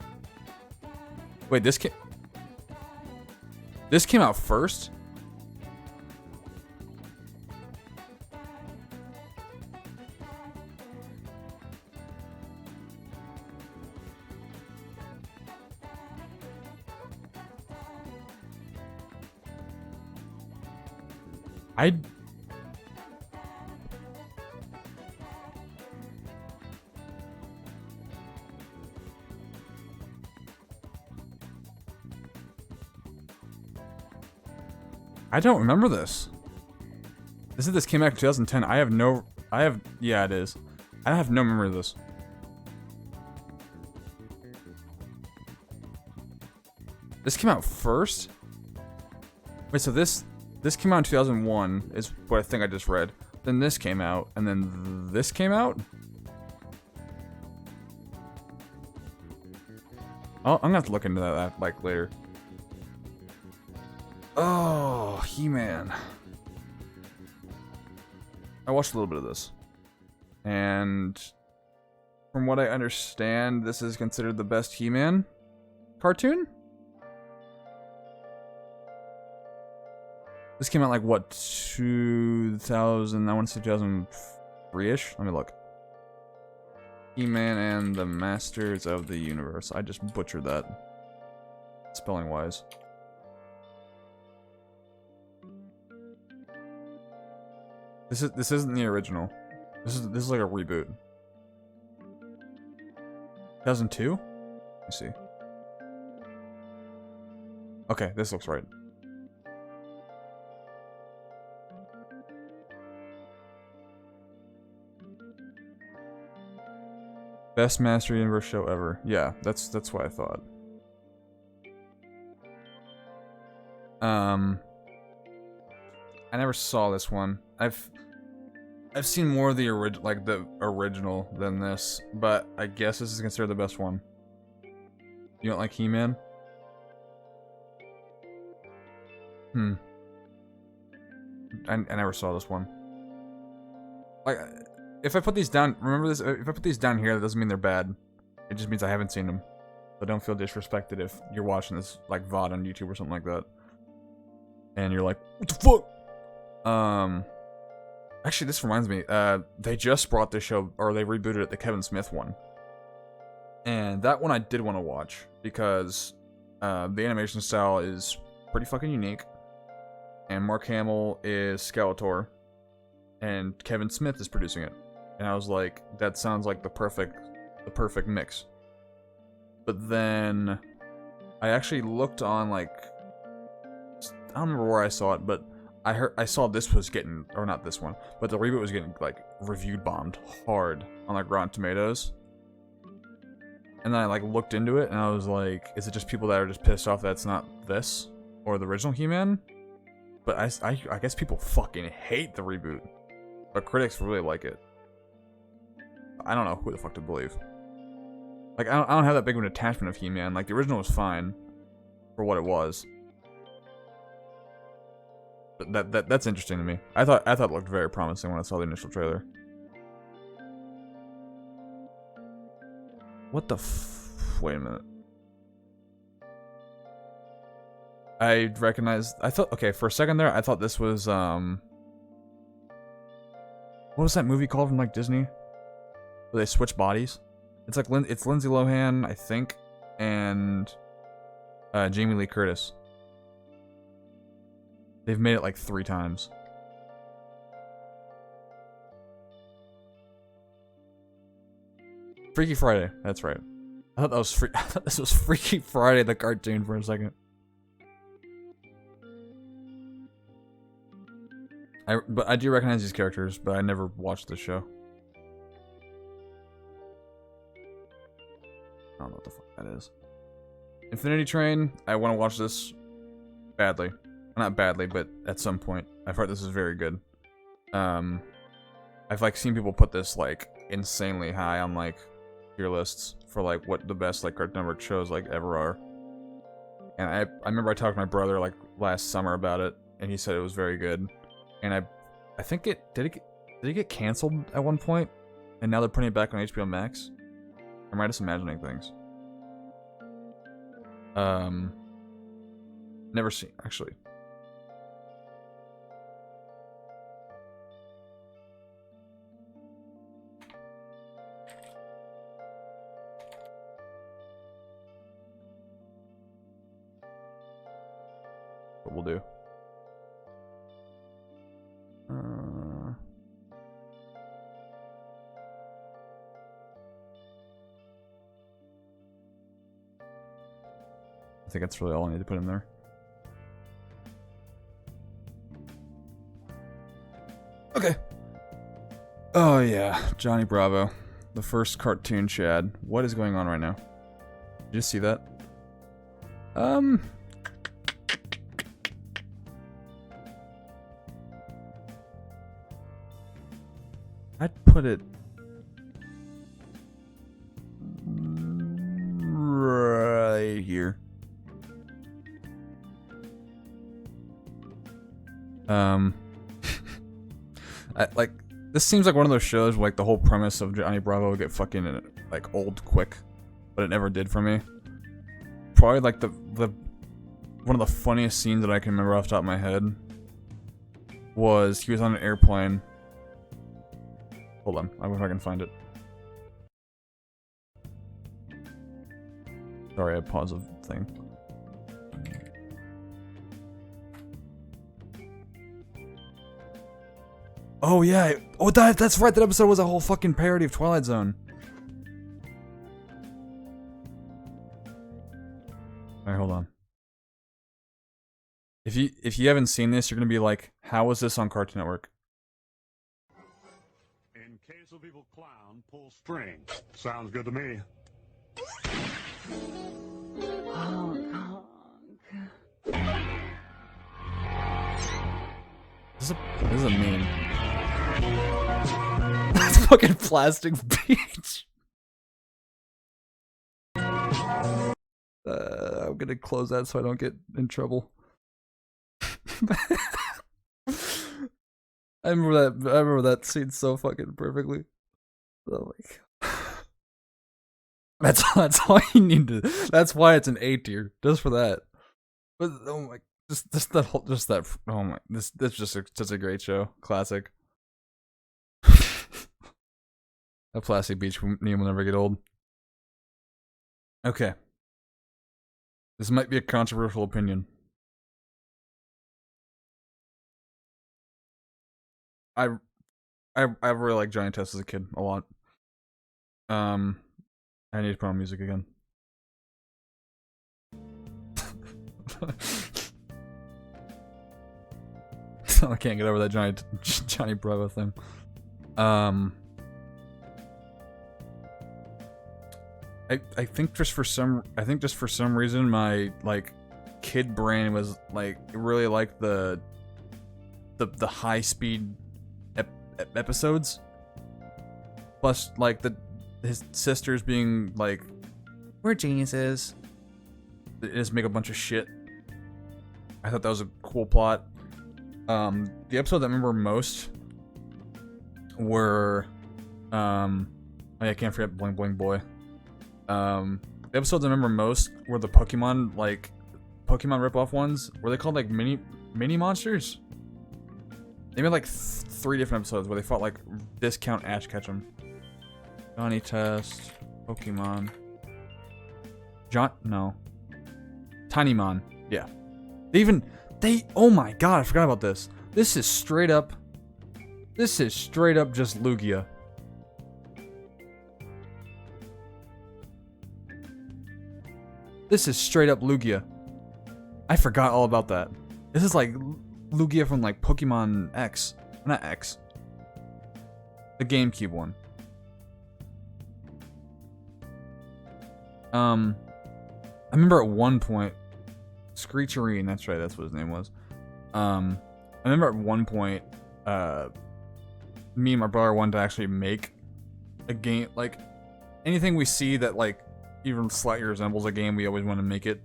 Wait, this came out first? I don't remember this. This came out in 2010. Yeah, it is. I have no memory of this. This came out first? Wait, so this came out in 2001 is what I think I just read. Then this came out, and then this came out? Oh, I'm gonna have to look into that like later. Oh, He-Man. I watched a little bit of this. And from what I understand, this is considered the best He-Man cartoon? This came out like, what, 2000, I want to say 2003-ish? Let me look. He-Man and the Masters of the Universe. I just butchered that. Spelling-wise. This isn't the original. This is like a reboot. 2002? Let me see. Okay, this looks right. Best Master Universe show ever. Yeah, that's what I thought. I never saw this one. I've seen more of the original than this, but I guess this is considered the best one. You don't like He-Man? I never saw this one. Like, if I put these down, remember this, if I put these down here, that doesn't mean they're bad. It just means I haven't seen them. So don't feel disrespected if you're watching this, like, VOD on YouTube or something like that. And you're like, what the fuck? Actually, this reminds me, they just brought this show, or they rebooted it, the Kevin Smith one. And that one I did want to watch, because the animation style is pretty fucking unique. And Mark Hamill is Skeletor. And Kevin Smith is producing it. And I was like, that sounds like the perfect mix. But then I actually looked on, like, I don't remember where I saw it, but I saw this was getting, or not this one, but the reboot was getting, like, reviewed bombed hard on, like, Rotten Tomatoes. And then I, like, looked into it, and I was like, is it just people that are just pissed off that it's not this? Or the original He-Man? But I guess people fucking hate the reboot. But critics really like it. I don't know who the fuck to believe. Like, I don't have that big of an attachment of He-Man. Like, the original was fine for what it was. But that's interesting to me. I thought it looked very promising when I saw the initial trailer. What the wait a minute. I recognized, okay, for a second there, I thought this was, what was that movie called from, like, Disney? Where they switch bodies? It's like, it's Lindsay Lohan, I think, and, Jamie Lee Curtis. They've made it, like, 3 times. Freaky Friday, that's right. I thought this was Freaky Friday, the cartoon, for a second. But I do recognize these characters, but I never watched the show. I don't know what the fuck that is. Infinity Train, I want to watch this badly. Not badly, but at some point. I've heard this is very good. I've, like, seen people put this, like, insanely high on, like, tier lists for, like, what the best, like, Cartoon Network shows, like, ever are. And I remember I talked to my brother, like, last summer about it, and he said it was very good. And I think did it get canceled at one point? And now they're putting it back on HBO Max? Or am I just imagining things? Never seen, actually. What we'll do. I think that's really all I need to put in there. Okay. Oh yeah, Johnny Bravo. The first cartoon Chad. What is going on right now? Did you see that? I'd put it right here. This seems like one of those shows where, like, the whole premise of Johnny Bravo would get fucking, like, old quick, but it never did for me. Probably, like, one of the funniest scenes that I can remember off the top of my head was he was on an airplane. Hold on, I wonder if I can find it. Sorry, I paused the thing. Oh yeah, oh that's right, that episode was a whole fucking parody of Twilight Zone. Alright, hold on. If you haven't seen this, you're gonna be like, how was this on Cartoon Network? In case of evil clown, pull string. Sounds good to me. This is a meme. That's fucking Plastic Beach. I'm gonna close that so I don't get in trouble. I remember that scene so fucking perfectly. Oh my god. That's all you need to. That's why it's an A tier, just for that. But oh my, just that. Oh my, that's just such a great show, classic. A Plastic Beach meme will never get old. Okay. This might be a controversial opinion. I really like Johnny Test as a kid a lot. I need to put on music again. I can't get over that Johnny Bravo thing. I think just for some reason my like kid brain was like really liked the high speed episodes. Plus like his sisters being like, we're geniuses. They just make a bunch of shit. I thought that was a cool plot. The episode that I remember most were I can't forget Bling Bling Boy. The episodes I remember most were the Pokemon ripoff ones. Were they called like mini monsters? They made like 3 different episodes where they fought like Discount Ash Ketchum. Johnny Test, Pokemon. Tinymon. Yeah. Oh my god, I forgot about this. This is straight up just Lugia. This is straight up Lugia. I forgot all about that. This is like Lugia from like Pokemon X. Not X. The GameCube one. I remember at one point, Screecherine, that's right, that's what his name was. I remember at one point, me and my brother wanted to actually make a game, like, anything we see that, like, even slightly resembles a game, we always want to make it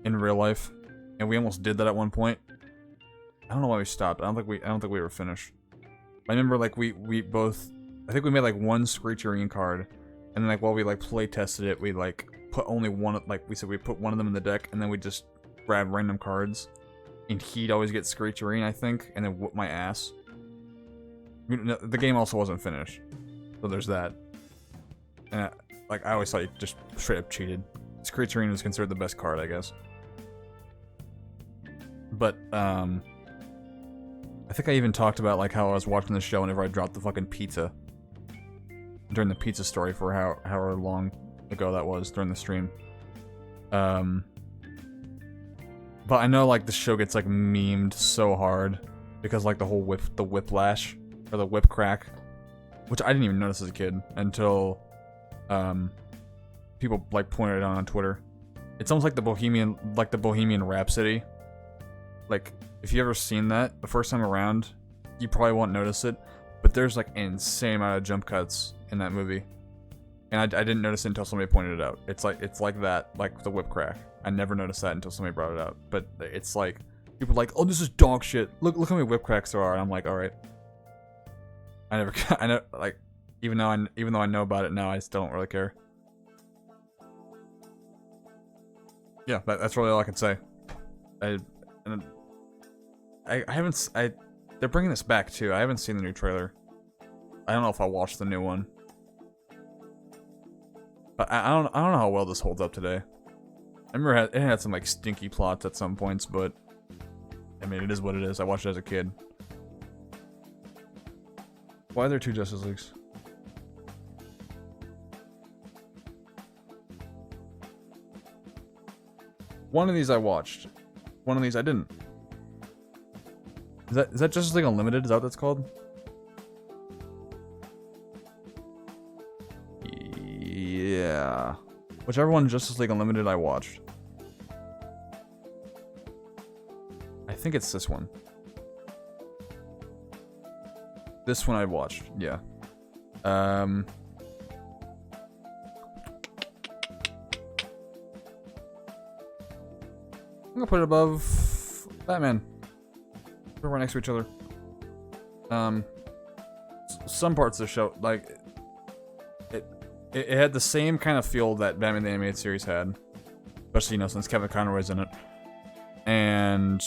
in real life. And we almost did that at one point. I don't know why we stopped. I don't think we were finished. I remember, like, we both, I think we made, like, one Screecherine card. And then, like, while we, like, play tested it, we, like, put only one, like, we said we put one of them in the deck, and then we just grab random cards. And he'd always get Screecherine, I think, and then whoop my ass. The game also wasn't finished. So there's that. And, like, I always thought you just straight up cheated. Screecherine was considered the best card, I guess. But, I think I even talked about, like, how I was watching the show whenever I dropped the fucking pizza. During the pizza story for however long ago that was during the stream. But I know like the show gets like memed so hard because like the whole whiplash or the whip crack, which I didn't even notice as a kid until people like pointed it out on Twitter. It's almost like the Bohemian Rhapsody. Like if you ever seen that the first time around, you probably won't notice it, but there's like an insane amount of jump cuts in that movie. And I didn't notice it until somebody pointed it out. It's like that, like the whip crack. I never noticed that until somebody brought it out. But it's like people are like, "Oh, this is dog shit. Look how many whip cracks there are." And I'm like, "All right." I know, like, even though I know about it now, I still don't really care. Yeah, that's really all I can say. I haven't. They're bringing this back too. I haven't seen the new trailer. I don't know if I'll watch the new one. But I don't know how well this holds up today. I remember it had some like stinky plots at some points, but I mean it is what it is. I watched it as a kid. Why are there 2 Justice Leagues? One of these I watched. One of these I didn't. Is that Justice League Unlimited? Is that what that's called? Yeah. Whichever one Justice League Unlimited I watched. I think it's this one. This one I watched, yeah. I'm gonna put it above Batman. Put it right next to each other. Some parts of the show, like, it had the same kind of feel that Batman the Animated Series had, especially, you know, since Kevin Conroy's in it. And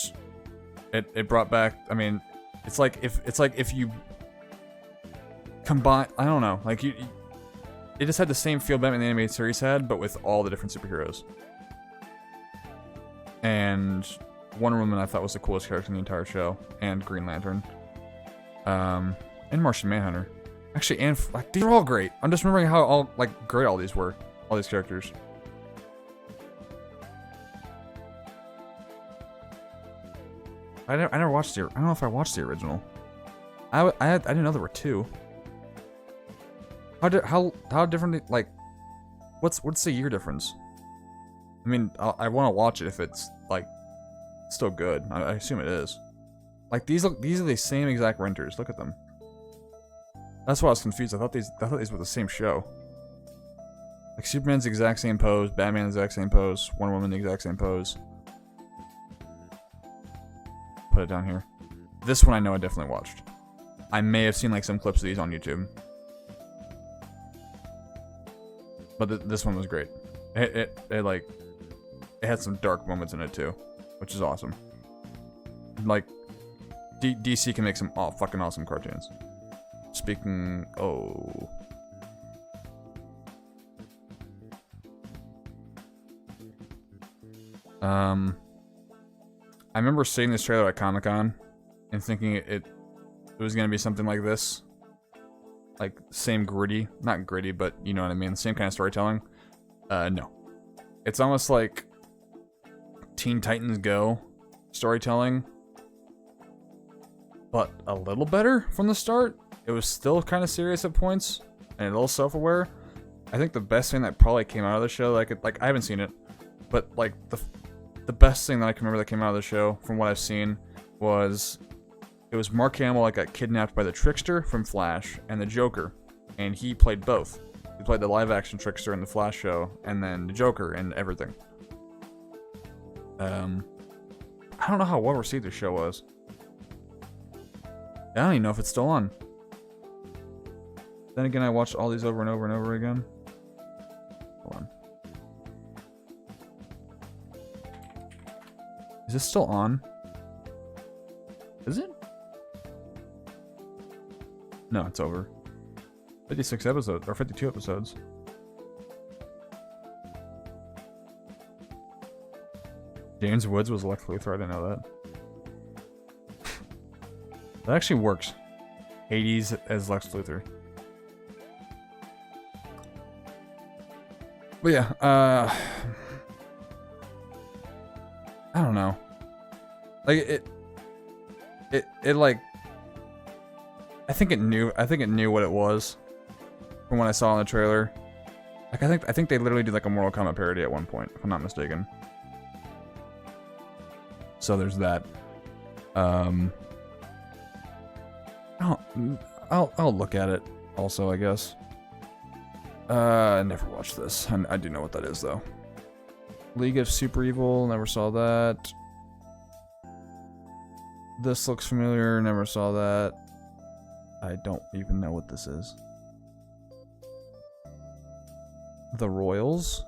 it brought back, I mean, it's like if you combine, I don't know, like it just had the same feel Batman the Animated Series had, but with all the different superheroes. And Wonder Woman I thought was the coolest character in the entire show, and Green Lantern, and Martian Manhunter. Actually, and like, these are all great. I'm just remembering how all like great all these were, all these characters. I never watched the. I don't know if I watched the original. I didn't know there were 2. How different? Like, what's the year difference? I mean, I want to watch it if it's like still good. I assume it is. Like these are the same exact renters. Look at them. That's why I was confused. I thought these were the same show. Like Superman's the exact same pose, Batman's the exact same pose, Wonder Woman the exact same pose. Put it down here. This one I know I definitely watched. I may have seen like some clips of these on YouTube. But this one was great. It had some dark moments in it too, which is awesome. Like DC can make some fucking awesome cartoons. Speaking, I remember seeing this trailer at Comic-Con and thinking it was gonna be something like this, like same gritty, not gritty, but you know what I mean, same kind of storytelling. No, it's almost like Teen Titans Go storytelling, but a little better from the start. It was still kind of serious at points and a little self-aware. I think the best thing that probably came out of the show, like I haven't seen it, but like the best thing that I can remember that came out of the show from what I've seen was it was Mark Hamill like got kidnapped by the Trickster from Flash and the Joker, and he played both. He played the live-action Trickster in the Flash show, and then the Joker and everything. I don't know how well received the show was. I don't even know if it's still on. Then again, I watched all these over and over and over again. Hold on. Is this still on? Is it? No, it's over. 56 episodes, or 52 episodes. James Woods was Lex Luthor, I didn't know that. That actually works. Hades as Lex Luthor. But yeah, I don't know. Like it like I think it knew what it was from what I saw in the trailer. Like I think they literally did like a Mortal Kombat parody at one point, if I'm not mistaken. So there's that. I'll look at it also, I guess. I never watched this. I do know what that is though. League of Super Evil, never saw that. This looks familiar, never saw that. I don't even know what this is. The Royals?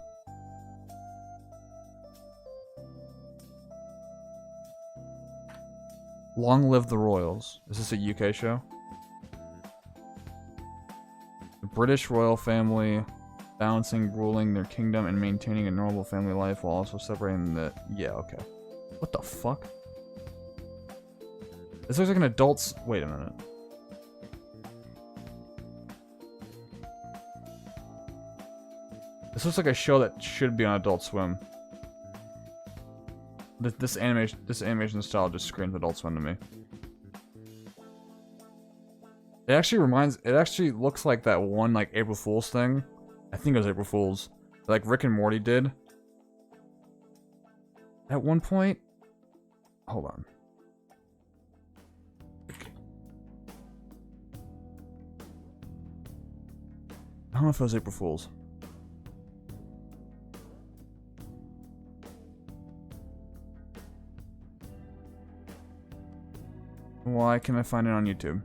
Long Live the Royals. Is this a UK show? The British royal family balancing ruling their kingdom and maintaining a normal family life while also separating the... Yeah, okay. What the fuck? This looks like an adult's... Wait a minute. This looks like a show that should be on Adult Swim. This animation style just screams Adult Swim to me. It actually looks like that one like April Fool's thing. I think it was April Fool's. Like Rick and Morty did. At one point. Hold on. I don't know if it was April Fool's. Why can I find it on YouTube?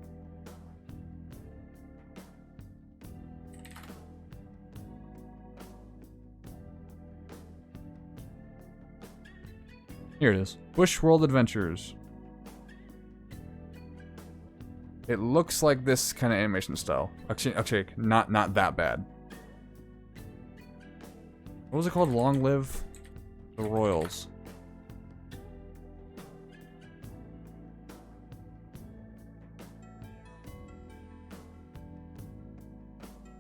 Here it is. Bush World Adventures. It looks like this kind of animation style. Actually, not that bad. What was it called? Long Live the Royals.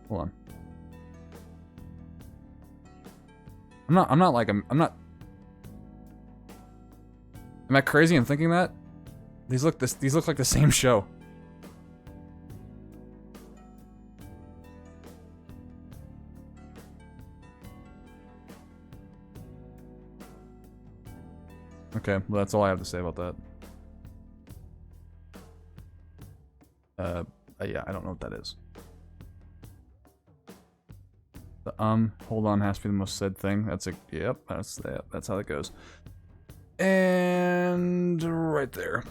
Hold on. I'm not. Am I crazy in thinking that? These look like the same show. Okay, well that's all I have to say about that. Yeah, I don't know what that is. The hold on has to be the most said thing. That's a yep, that's how that goes. And right there.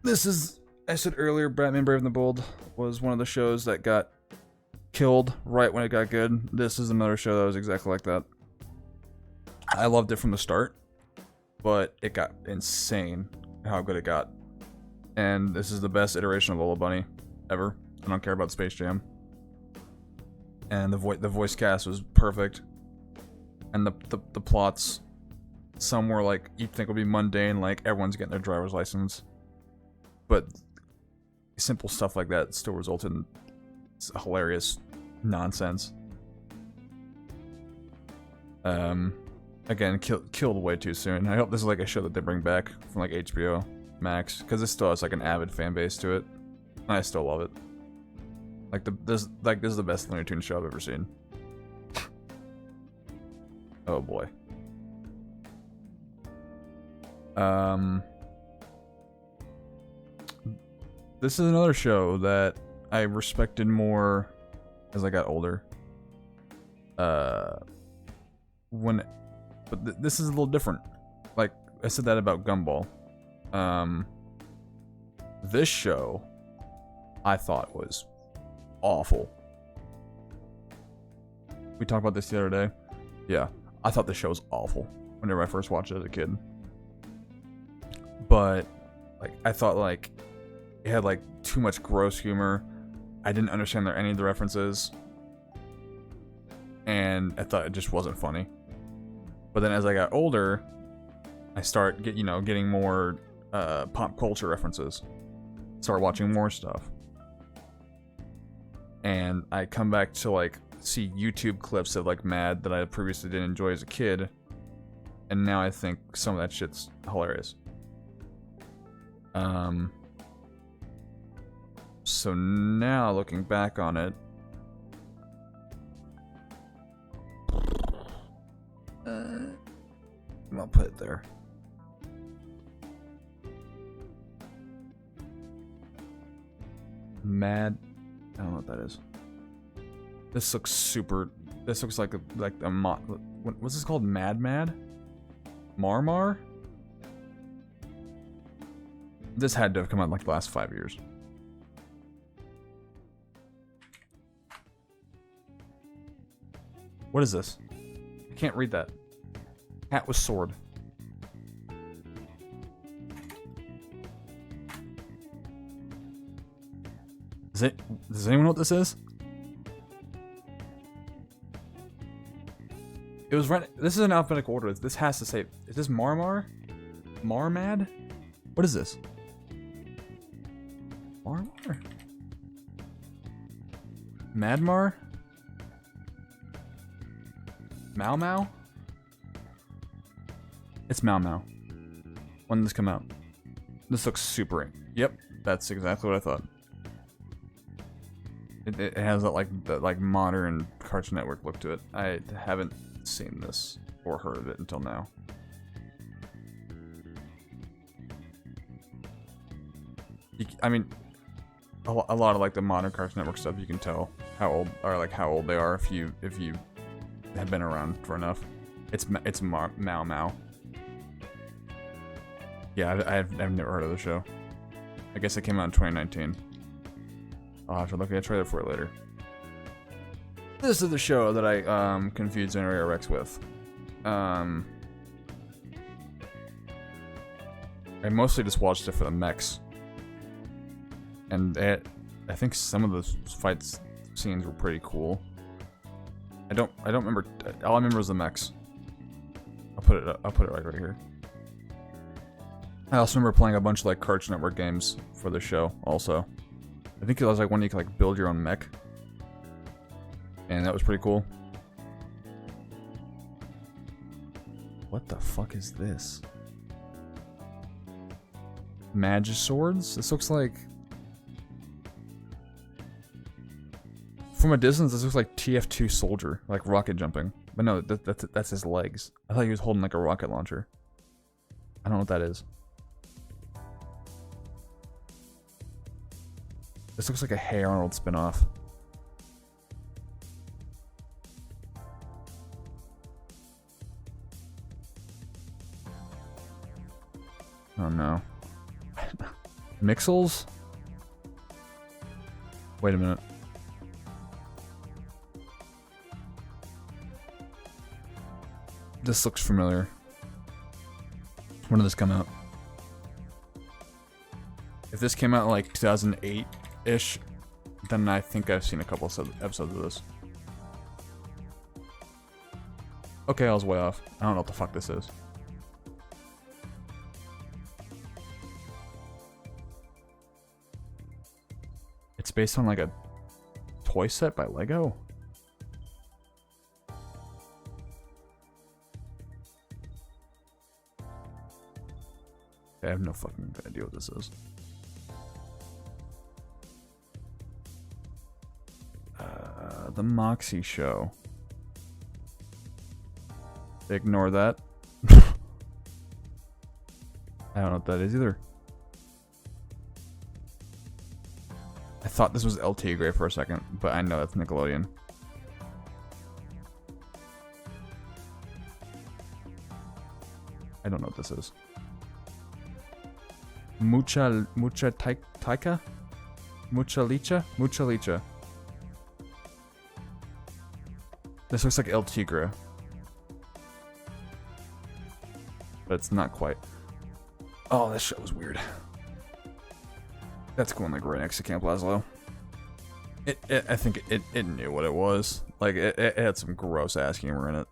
This is, I said earlier, Batman Brave and the Bold was one of the shows that got killed right when it got good. This is another show that was exactly like that. I loved it from the start, but it got insane how good it got. And this is the best iteration of Lola Bunny ever. I don't care about Space Jam. And the voice cast was perfect. And the plots, some were like you'd think would be mundane, like everyone's getting their driver's license. But simple stuff like that still resulted in hilarious nonsense. Again, killed way too soon. I hope this is like a show that they bring back from like HBO Max, because this still has like an avid fan base to it. And I still love it. Like this is the best Looney Tunes show I've ever seen. Oh boy. This is another show that I respected more as I got older. But this is a little different. Like I said that about Gumball. This show I thought was awful. We talked about this the other day. Yeah, I thought this show was awful whenever I first watched it as a kid. But like I thought like it had like too much gross humor. I didn't understand any of the references, and I thought it just wasn't funny. But then as I got older, I start getting more pop culture references. Start watching more stuff. And I come back to like see YouTube clips of like Mad that I previously didn't enjoy as a kid, and now I think some of that shit's hilarious. So now looking back on it, I'll put it there. Mad. I don't know what that is. This looks super. This looks like a what's this called? Mad? Marmar? This had to have come out in like the last 5 years. What is this? I can't read that. Cat with sword. Does anyone know what this is? It was right. This is an alphabetical order. This has to say. Is this Marmar? Marmad? What is this? Marmar? Madmar? Mau Mau? It's Mau Mau. When did this come out? This looks super. Yep, that's exactly what I thought. It has that like modern Cartoon Network look to it. I haven't seen this or heard of it until now. I mean, a lot of like the modern Cartoon Network stuff, you can tell how old they are if you have been around for enough. It's Mau Mau. Yeah, I've never heard of the show. I guess it came out in 2019. I'll have to look at a trailer for it later. This is the show that I confused Area Rex with. I mostly just watched it for the mechs, and I think some of the fight scenes were pretty cool. I don't remember. All I remember is the mechs. I'll put it right here. I also remember playing a bunch of like Cartoon Network games for the show. Also, I think it was like one you could like build your own mech, and that was pretty cool. What the fuck is this? Magiswords? This looks like... From a distance, this looks like TF2 Soldier, like rocket jumping. But no, that's his legs. I thought he was holding like a rocket launcher. I don't know what that is. This looks like a Hey Arnold spinoff. Oh no. Mixels? Wait a minute. This looks familiar. When did this come out? If this came out in like 2008-ish, then I think I've seen a couple episodes of this. Okay, I was way off. I don't know what the fuck this is. It's based on like a toy set by Lego? I have no fucking idea what this is. The Moxie Show. Ignore that. I don't know what that is either. I thought this was El Tigre for a second, but I know that's Nickelodeon. I don't know what this is. Mucha Taika? Mucha Licha? This looks like El Tigre. But it's not quite. Oh, this show was weird. That's going like right next to Camp Lazlo. I think it knew what it was. Like it had some gross ass humor in it.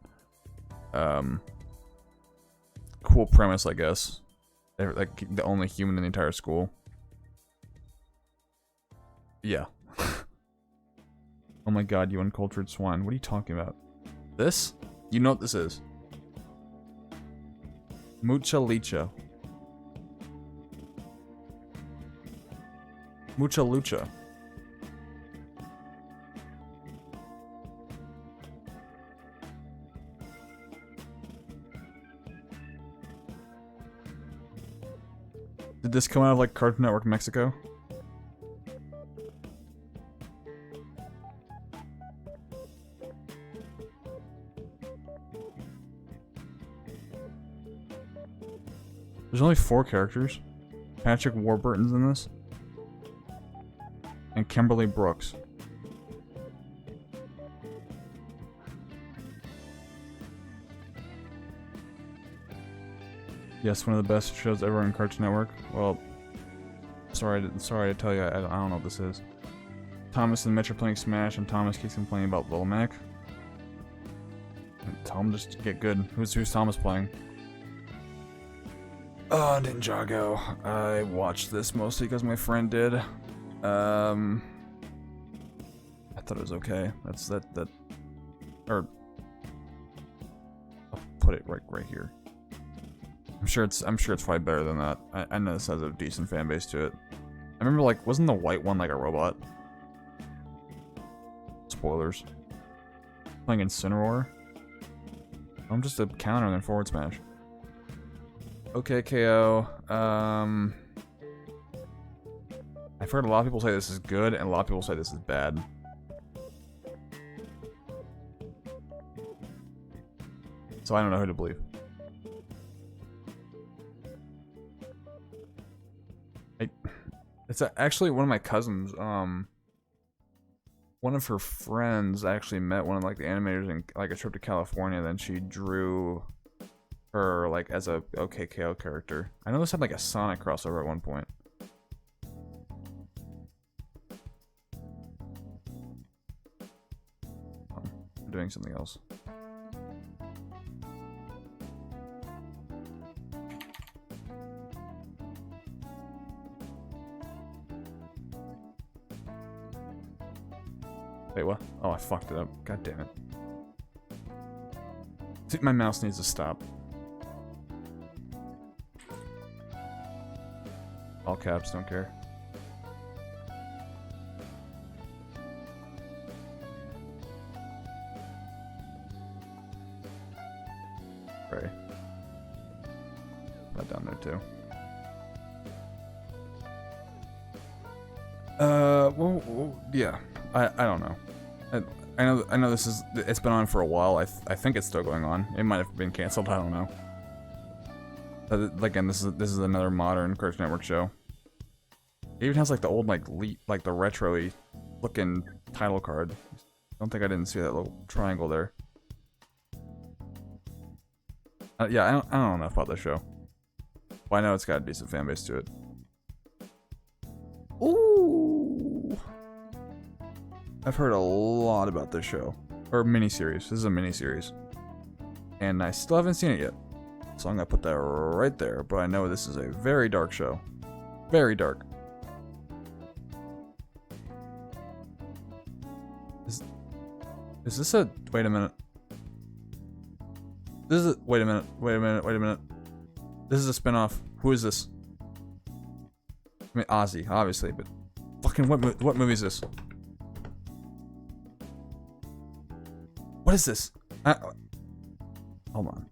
Cool premise, I guess. They're like the only human in the entire school. Yeah. Oh my god, you uncultured swine. What are you talking about? This? You know what this is. Mucha Licha. Mucha Lucha. Did this come out of like Cartoon Network Mexico? There's only 4 characters. Patrick Warburton's in this. And Kimberly Brooks. Yes, one of the best shows ever on Cartoon Network. Well, sorry to tell you, I don't know what this is. Thomas and Mitch are playing Smash, and Thomas keeps complaining about Little Mac. And tell him just to get good. Who's Thomas playing? Oh, Ninjago. I watched this mostly because my friend did. I thought it was okay. Or I'll put it right here. I'm sure it's probably better than that. I know this has a decent fan base to it. I remember, like, wasn't the white one like a robot? Spoilers. Playing Incineroar. I'm just a counter than forward smash. Okay, KO. I've heard a lot of people say this is good, and a lot of people say this is bad. So I don't know who to believe. It's actually one of my cousins. One of her friends actually met one of like the animators in like a trip to California. Then she drew her like as a OKKO character. I know this had like a Sonic crossover at one point. I'm doing something else. Wait, what? Oh, I fucked it up. God damn it. See, my mouse needs to stop. All caps, don't care. Right. Put that down there too. Well, yeah. I don't know. I know this is, it's been on for a while. I think it's still going on. It might have been canceled. I don't know. Again, this is another modern Cartoon Network show. It even has like the old like the retro-y looking title card. I don't think I didn't see that little triangle there. Yeah, I don't know enough about this show. Well, I know it's got a decent fan base to it. Ooh. I've heard a lot about this show. Or miniseries. This is a miniseries. And I still haven't seen it yet. So I'm gonna put that right there. But I know this is a very dark show. Very dark. Is this a... Wait a minute. This is a... Wait a minute. This is a spin-off. Who is this? I mean, Ozzy, obviously, but... Fucking what movie is this? What is this? Hold on.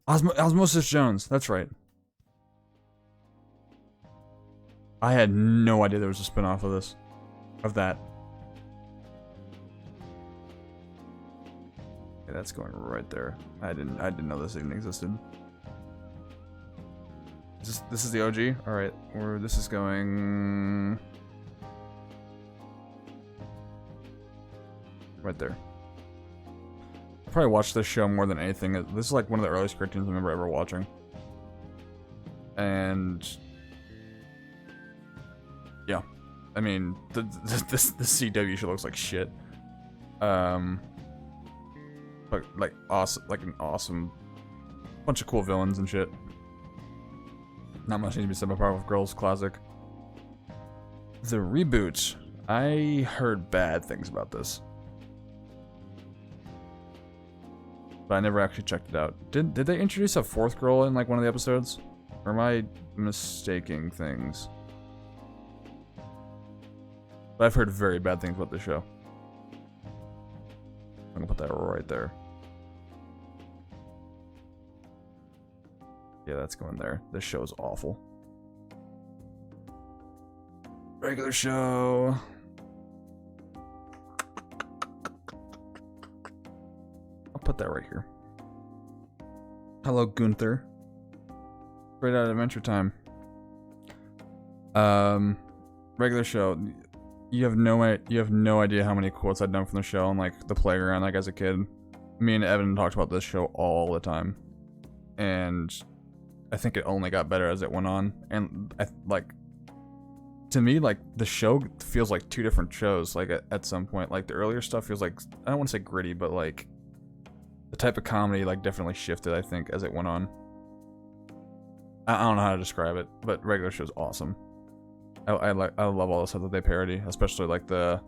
Osmosis Jones. That's right. I had no idea there was a spin-off of this. Of that. Okay, that's going right there. I didn't know this even existed. This is the OG? Alright, this is going... right there. I probably watched this show more than anything. This is like one of the earliest cartoons I remember ever watching. And... yeah. I mean, the CW show looks like shit. But like awesome, like an awesome bunch of cool villains and shit. Not much needs to be said about Powerpuff Girls classic. The reboot. I heard bad things about this. but I never actually checked it out. Did they introduce a fourth girl in like one of the episodes? Or am I mistaking things? But I've heard very bad things about this show. I'm gonna put that right there. Yeah, that's going there. This show is awful. Regular show. I'll put that right here. Hello, Gunther. Straight out of Adventure Time. Regular show. You have no idea how many quotes I've done from the show on like the playground, like as a kid. Me and Evan talked about this show all the time, and I think it only got better as it went on. And to me, like the show feels like two different shows. Like at some point, like the earlier stuff feels like, I don't want to say gritty, but like the type of comedy like definitely shifted, I think, as it went on. I don't know how to describe it, but regular show's awesome. I love all the stuff that they parody, especially like the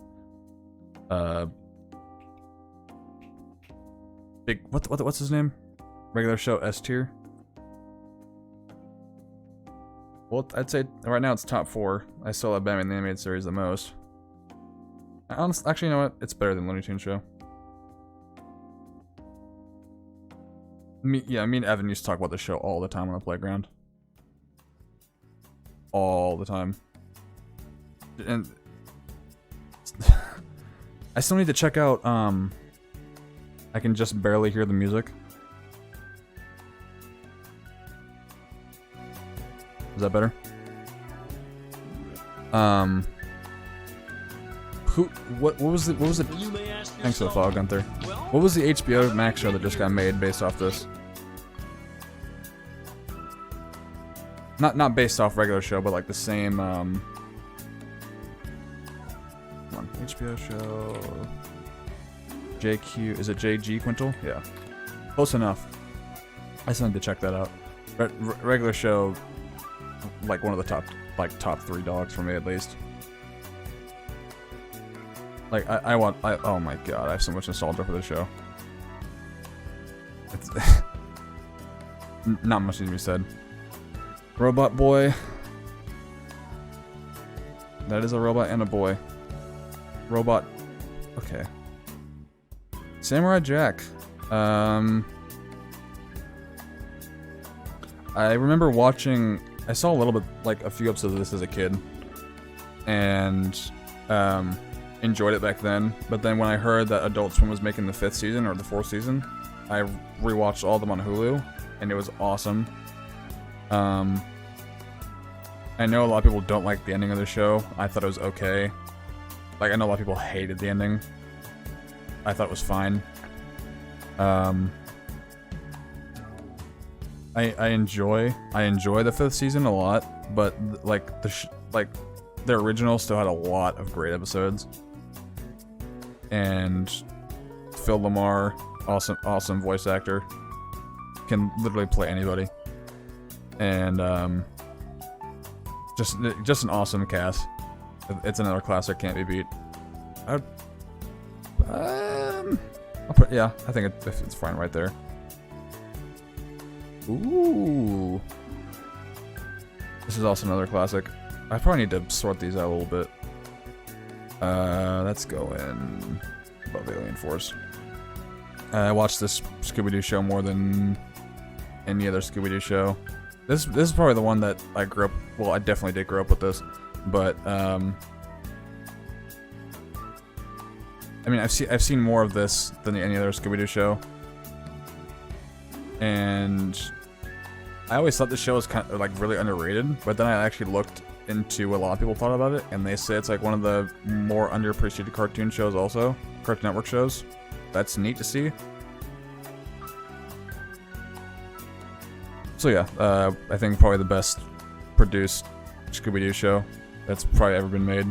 big what's his name? Regular show S tier. Well, I'd say right now it's top 4. I still love Batman the Animated Series the most. Actually, you know what? It's better than Looney Tunes show. Me and Evan used to talk about the show all the time on the playground. All the time. And I still need to check out, I can just barely hear the music. Is that better? What was it? Thanks for the follow, Gunther. What was the HBO Max show that just got made based off this? Not based off regular show, but like the same, come on, HBO show. JQ, is it JG Quintal? Yeah. Close enough. I still need to check that out. Regular show, like one of the top 3 dogs for me at least. Like oh my god, I have so much nostalgia for this show. It's not much needs to be said. Robot boy. That is a robot and a boy. Robot. Okay. Samurai Jack. I remember watching. I saw a little bit, like a few episodes of this as a kid, and enjoyed it back then. But then when I heard that Adult Swim was making the 5th season or the 4th season, I rewatched all of them on Hulu, and it was awesome. I know a lot of people don't like the ending of the show. I thought it was okay. Like, I know a lot of people hated the ending. I thought it was fine. I enjoy the 5th season a lot, but like the original still had a lot of great episodes. And Phil Lamar, awesome voice actor, can literally play anybody. And just an awesome cast. It's another classic, can't be beat. Yeah, I think it's fine right there. Ooh, this is also another classic. I probably need to sort these out a little bit. Let's go in above Alien Force. I watched this Scooby-Doo show more than any other Scooby-Doo show. This is probably the one that I grew up. Well, I definitely did grow up with this, but I mean, I've seen more of this than any other Scooby-Doo show, and I always thought this show was kind of like really underrated. But then I actually looked into what a lot of people thought about it, and they say it's like one of the more underappreciated cartoon shows, also Cartoon Network shows. That's neat to see. So yeah, I think probably the best produced Scooby-Doo show that's probably ever been made.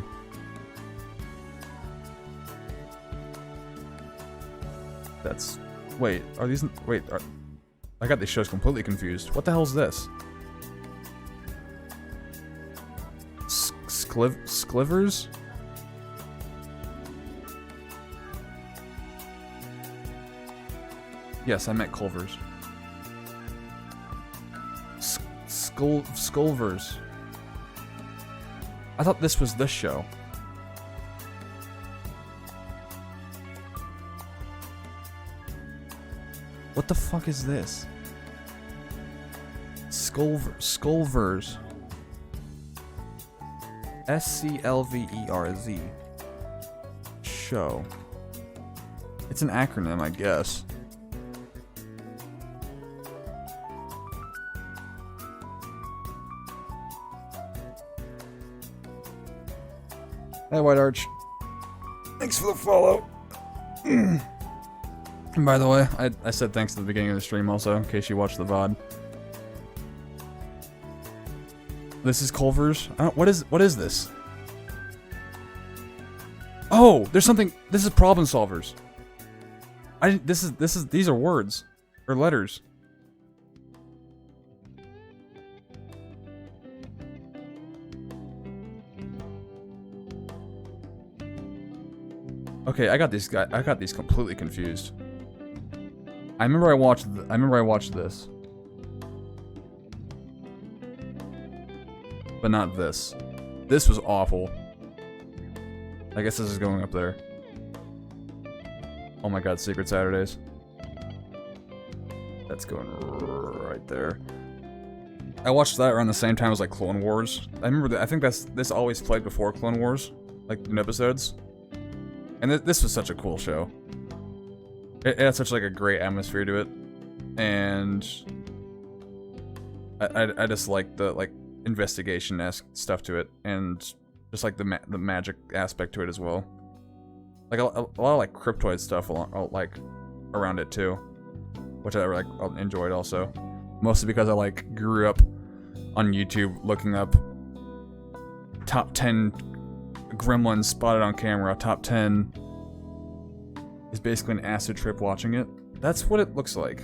That's... Wait, are these... Wait, I got these shows completely confused. What the hell is this? Sklivers? Yes, I meant Culver's. Skulvers. I thought this was this show. What the fuck is this? Skulvers. SCLVERZ. Show. It's an acronym, I guess. Hey, White Arch. Thanks for the follow. And by the way, I said thanks at the beginning of the stream also, in case you watched the VOD. This is Culver's. What is this? Oh, there's something. This is problem solvers. These are words or letters. Okay, I got these completely confused. I remember I watched this. But not this. This was awful. I guess this is going up there. Oh my god, Secret Saturdays. That's going right there. I watched that around the same time as like Clone Wars. I remember that. I think this always played before Clone Wars, like in episodes. And this was such a cool show. It had such like a great atmosphere to it, and I just like the like investigation-esque stuff to it, and just like the magic aspect to it as well. Like a lot of like cryptoid stuff like around it too, which I like enjoyed also. Mostly because I like grew up on YouTube looking up top 10 gremlins spotted on camera. Top 10 is basically an acid trip watching it. That's what it looks like.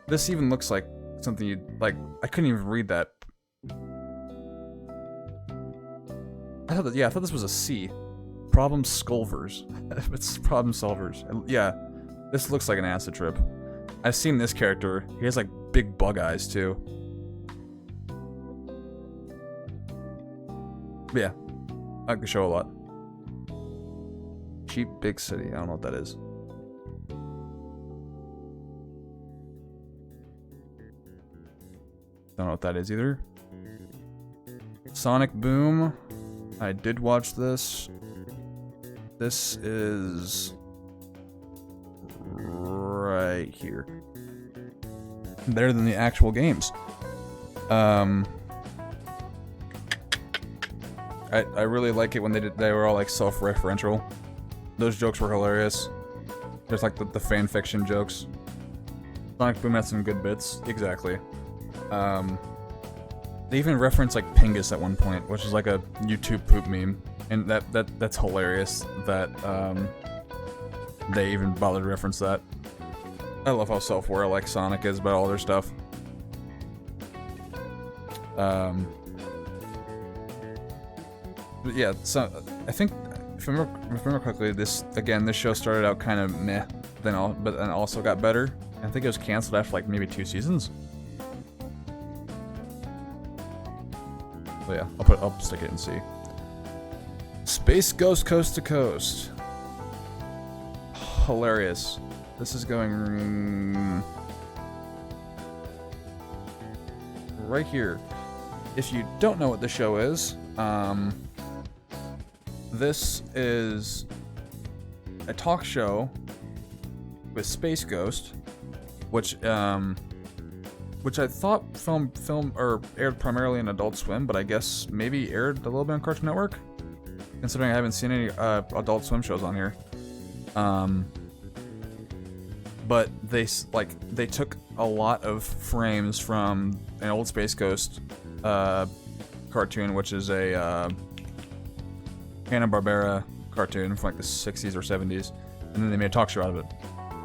This even looks like something you'd like. I couldn't even read that. I thought this was a C. Problem Skulvers. It's problem solvers. Yeah, this looks like an acid trip. I've seen this character. He has like big bug eyes too. But yeah, I like the show a lot. Cheap Big City. I don't know what that is. Don't know what that is either. Sonic Boom. I did watch this. This is right here. Better than the actual games. I really like it when they were all like self-referential. Those jokes were hilarious. There's like the fan fiction jokes. Sonic Boom had some good bits. Exactly. They even reference like Pingus at one point, which is like a YouTube poop meme, and that's hilarious that they even bothered to reference that. I love how self-aware like Sonic is about all their stuff. But yeah, so I think if I remember correctly, this show started out kind of meh, but then also got better. I think it was canceled after like maybe 2 seasons. So yeah, I'll stick it and see. Space Ghost Coast to Coast. Hilarious. This is going right here. If you don't know what the show is, this is a talk show with Space Ghost, which I thought film or aired primarily on Adult Swim, but I guess maybe aired a little bit on Cartoon Network, considering I haven't seen any Adult Swim shows on here. But they took a lot of frames from an old Space Ghost cartoon, which is a Hanna-Barbera cartoon from like the 60s or 70s, and then they made a talk show out of it.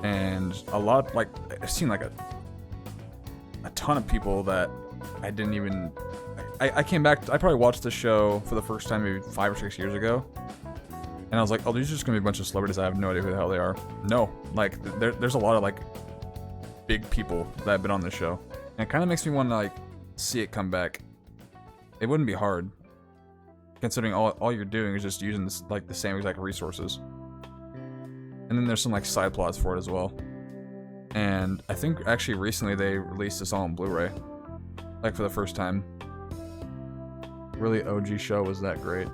And a lot, like, I've seen like a ton of people that I didn't even. I came back. I probably watched the show for the first time maybe 5 or 6 years ago, and I was like, oh, these are just gonna be a bunch of celebrities. I have no idea who the hell they are. No, like there's a lot of like big people that have been on this show. And it kind of makes me want to like see it come back. It wouldn't be hard, considering all you're doing is just using this, like the same exact resources. And then there's some like side plots for it as well. And I think actually recently they released this all on Blu-ray, like for the first time. Really OG show was that great.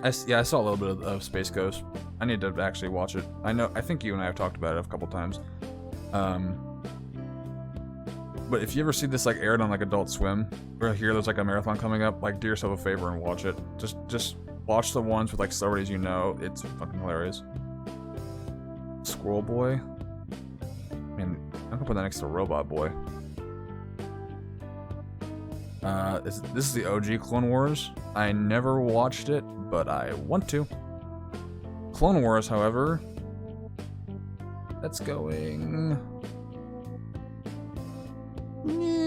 I saw a little bit of Space Ghost. I need to actually watch it. I think you and I have talked about it a couple times. But if you ever see this like aired on like Adult Swim, or hear there's like a marathon coming up, like do yourself a favor and watch it. Just watch the ones with like celebrities you know. It's fucking hilarious. Squirrel Boy. Man, I'm gonna put that next to Robot Boy. This is the OG Clone Wars. I never watched it, but I want to. Clone Wars, however, that's going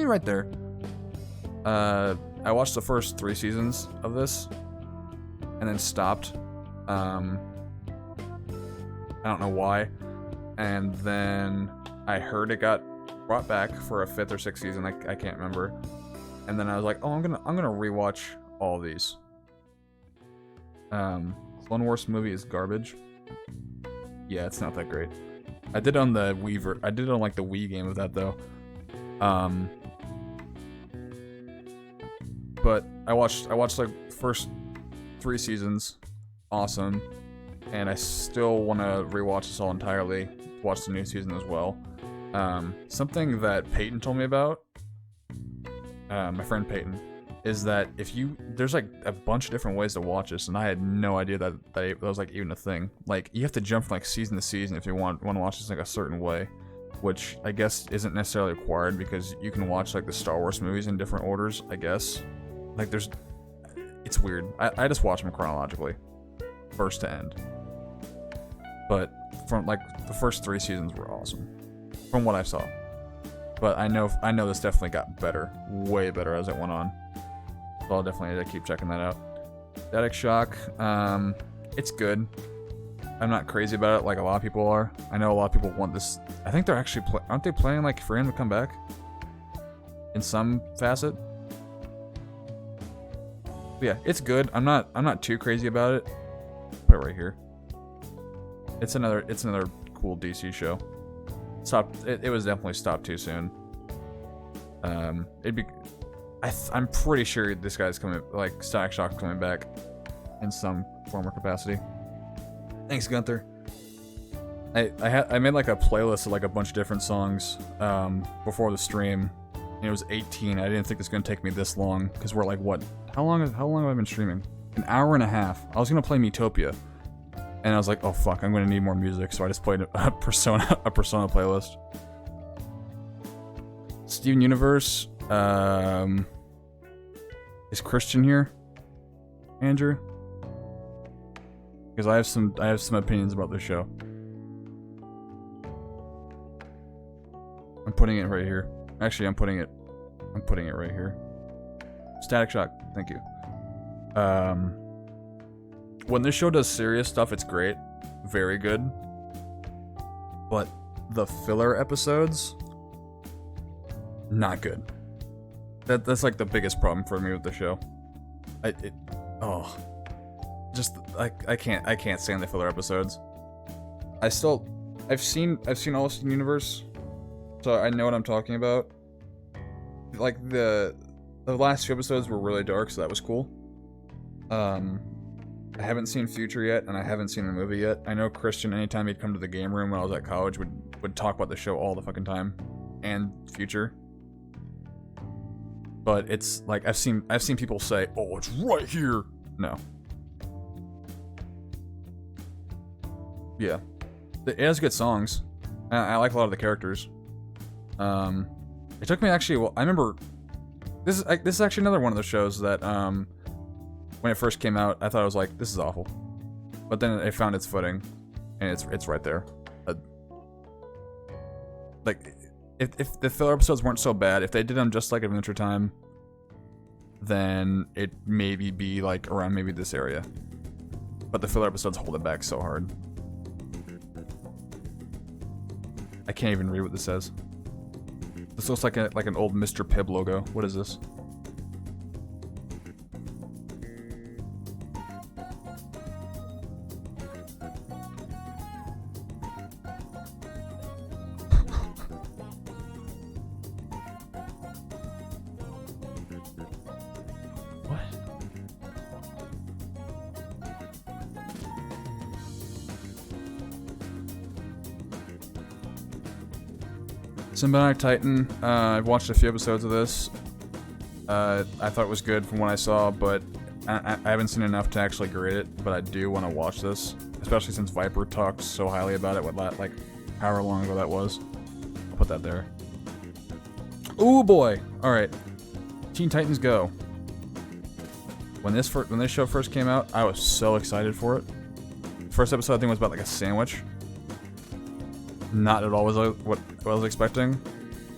right there. I watched the first 3 seasons of this, and then stopped. I don't know why. And then I heard it got brought back for a 5th or 6th season. I can't remember. And then I was like, oh, I'm gonna rewatch all these. Clone Wars movie is garbage. Yeah, it's not that great. I did on the Wii I did on like the Wii game of that though. But I watched like first 3 seasons, awesome, and I still want to rewatch this all entirely. Watch the new season as well. Something that Peyton told me about, my friend Peyton, is that there's like a bunch of different ways to watch this, and I had no idea that was like even a thing. Like you have to jump from like season to season if you want to watch this like a certain way, which I guess isn't necessarily required because you can watch like the Star Wars movies in different orders. I guess like it's weird. I just watch them chronologically, first to end. But from like the first 3 seasons were awesome, from what I saw. But I know this definitely got better, way better as it went on. So I'll definitely keep checking that out. Static Shock, it's good. I'm not crazy about it like a lot of people are. I know a lot of people want this. I think they're actually aren't they planning like for him to come back in some facet? But yeah, it's good. I'm not too crazy about it. Put it right here. It's another cool DC show. It was definitely stopped too soon. I'm pretty sure this guy's coming, like Static Shock's coming back in some form or capacity. Thanks, Gunther. I made like a playlist of like a bunch of different songs before the stream. And it was 18. I didn't think it was gonna take me this long because we're like what? How long have I been streaming? An hour and a half. I was gonna play Miitopia, and I was like, oh fuck, I'm gonna need more music, so I just played a Persona playlist. Steven Universe. Is Christian here, Andrew? Because I have some opinions about this show. I'm putting it right here. Actually, I'm putting it right here. Static Shock, thank you. When this show does serious stuff, it's great, very good. But the filler episodes, not good. That's like the biggest problem for me with the show. I can't stand the filler episodes. I've seen all of Steven Universe, so I know what I'm talking about. Like the last few episodes were really dark, so that was cool. I haven't seen Future yet, and I haven't seen the movie yet. I know Christian, anytime he'd come to the game room when I was at college, would talk about the show all the fucking time, and Future. But it's like I've seen people say, "Oh, it's right here." No. Yeah, it has good songs. I like a lot of the characters. It took me actually. Well, I remember this is actually another one of the shows that when it first came out, I thought I was like, "This is awful," but then it found its footing, and it's right there. Like. If the filler episodes weren't so bad, if they did them just like Adventure Time, then it maybe be like around maybe this area. But the filler episodes hold it back so hard. I can't even read what this says. This looks like an old Mr. Pibb logo. What is this? What? Symbiotic Titan. I've watched a few episodes of this. I thought it was good from what I saw, but I haven't seen enough to actually grade it. But I do want to watch this, especially since Viper talked so highly about it. Like however long ago that was. I'll put that there. Ooh boy! All right, Teen Titans Go. When this show first came out, I was so excited for it. First episode I think was about like a sandwich. Not at all what I was expecting,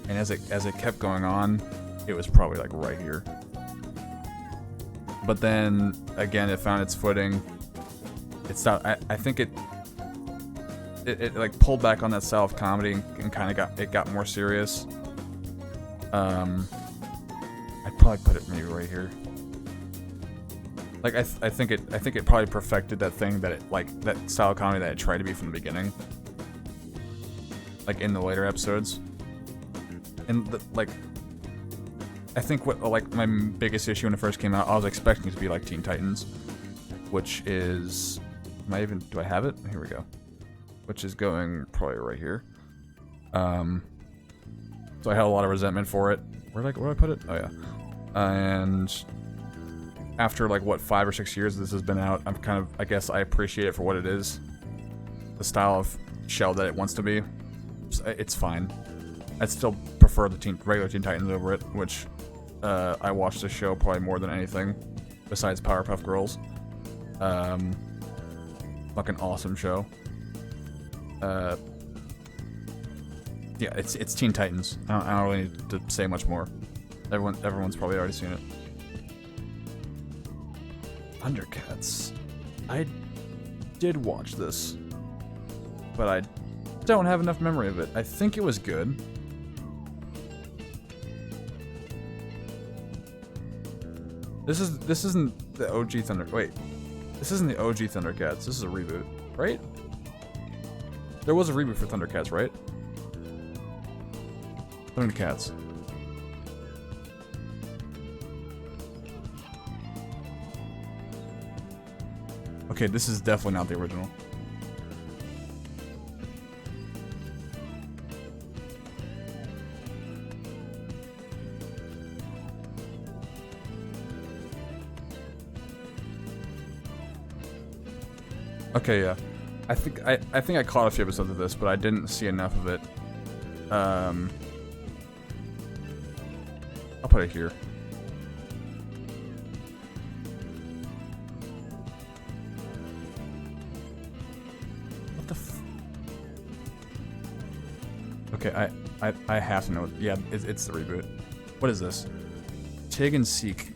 and as it kept going on, it was probably like right here. But then again, it found its footing. It stopped. I think it like pulled back on that style of comedy and kind of got more serious. I'd probably put it maybe right here. Like I think it probably perfected that thing that it like that style of comedy that it tried to be from the beginning. Like in the later episodes, and like, I think what like my biggest issue when it first came out, I was expecting it to be like Teen Titans, which is, do I have it? Here we go. Which is going probably right here. So I had a lot of resentment for it. Where did I put it? Oh yeah. And after like what 5 or 6 years this has been out, I guess I appreciate it for what it is. The style of show that it wants to be. It's fine. I'd still prefer the regular Teen Titans over it, which I watched this show probably more than anything besides Powerpuff Girls. Fucking awesome show. Yeah, it's Teen Titans. I don't really need to say much more. Everyone's probably already seen it. Thundercats. I did watch this, but I don't have enough memory of it. I think it was good. This isn't the OG Wait, this isn't the OG Thundercats. This is a reboot, right? There was a reboot for Thundercats, right? Thundercats. Okay, this is definitely not the original. Okay, yeah. I think I caught a few episodes of this, but I didn't see enough of it. I'll put it here. What the Okay, I have to know. Yeah, it's the reboot. What is this? Tig and Seek.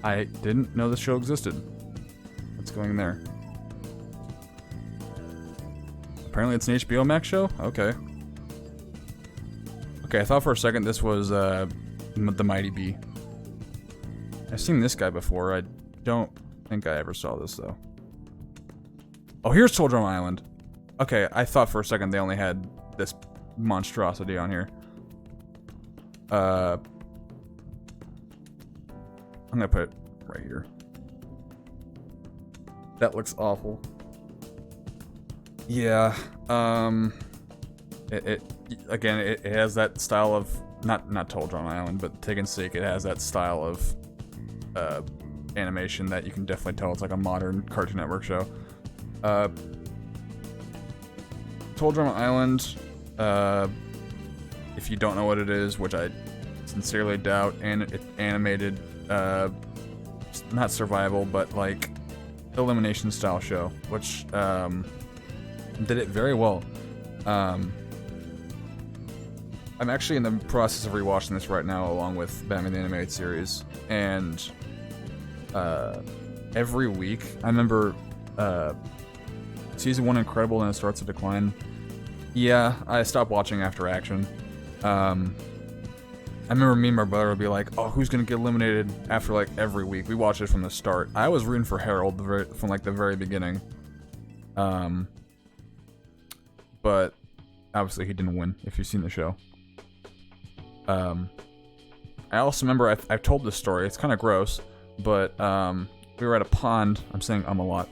I didn't know this show existed. What's going there? Apparently it's an HBO Max show? Okay. Okay, I thought for a second this was the Mighty Bee. I've seen this guy before. I don't think I ever saw this, though. Oh, here's Toll Drum Island. Okay, I thought for a second they only had this monstrosity on here. I'm gonna put it right here. That looks awful. Yeah. It has that style of not Toll Drum Island, but Tig and Seek. It has that style of animation that you can definitely tell it's like a modern Cartoon Network show. Toll Drum Island. If you don't know what it is, which I sincerely doubt, and it animated. Not survival, but like elimination style show, which Did it very well. I'm actually in the process of rewatching this right now, along with Batman the Animated Series, and every week, I remember season 1 incredible, and it starts to decline. Yeah, I stopped watching after Action. I remember me and my brother would be like, "Oh, who's gonna get eliminated?" After like every week, we watched it from the start. I was rooting for Harold from like the very beginning. But obviously he didn't win. If you've seen the show. I also remember I've told this story. It's kind of gross, but we were at a pond. I'm saying a lot.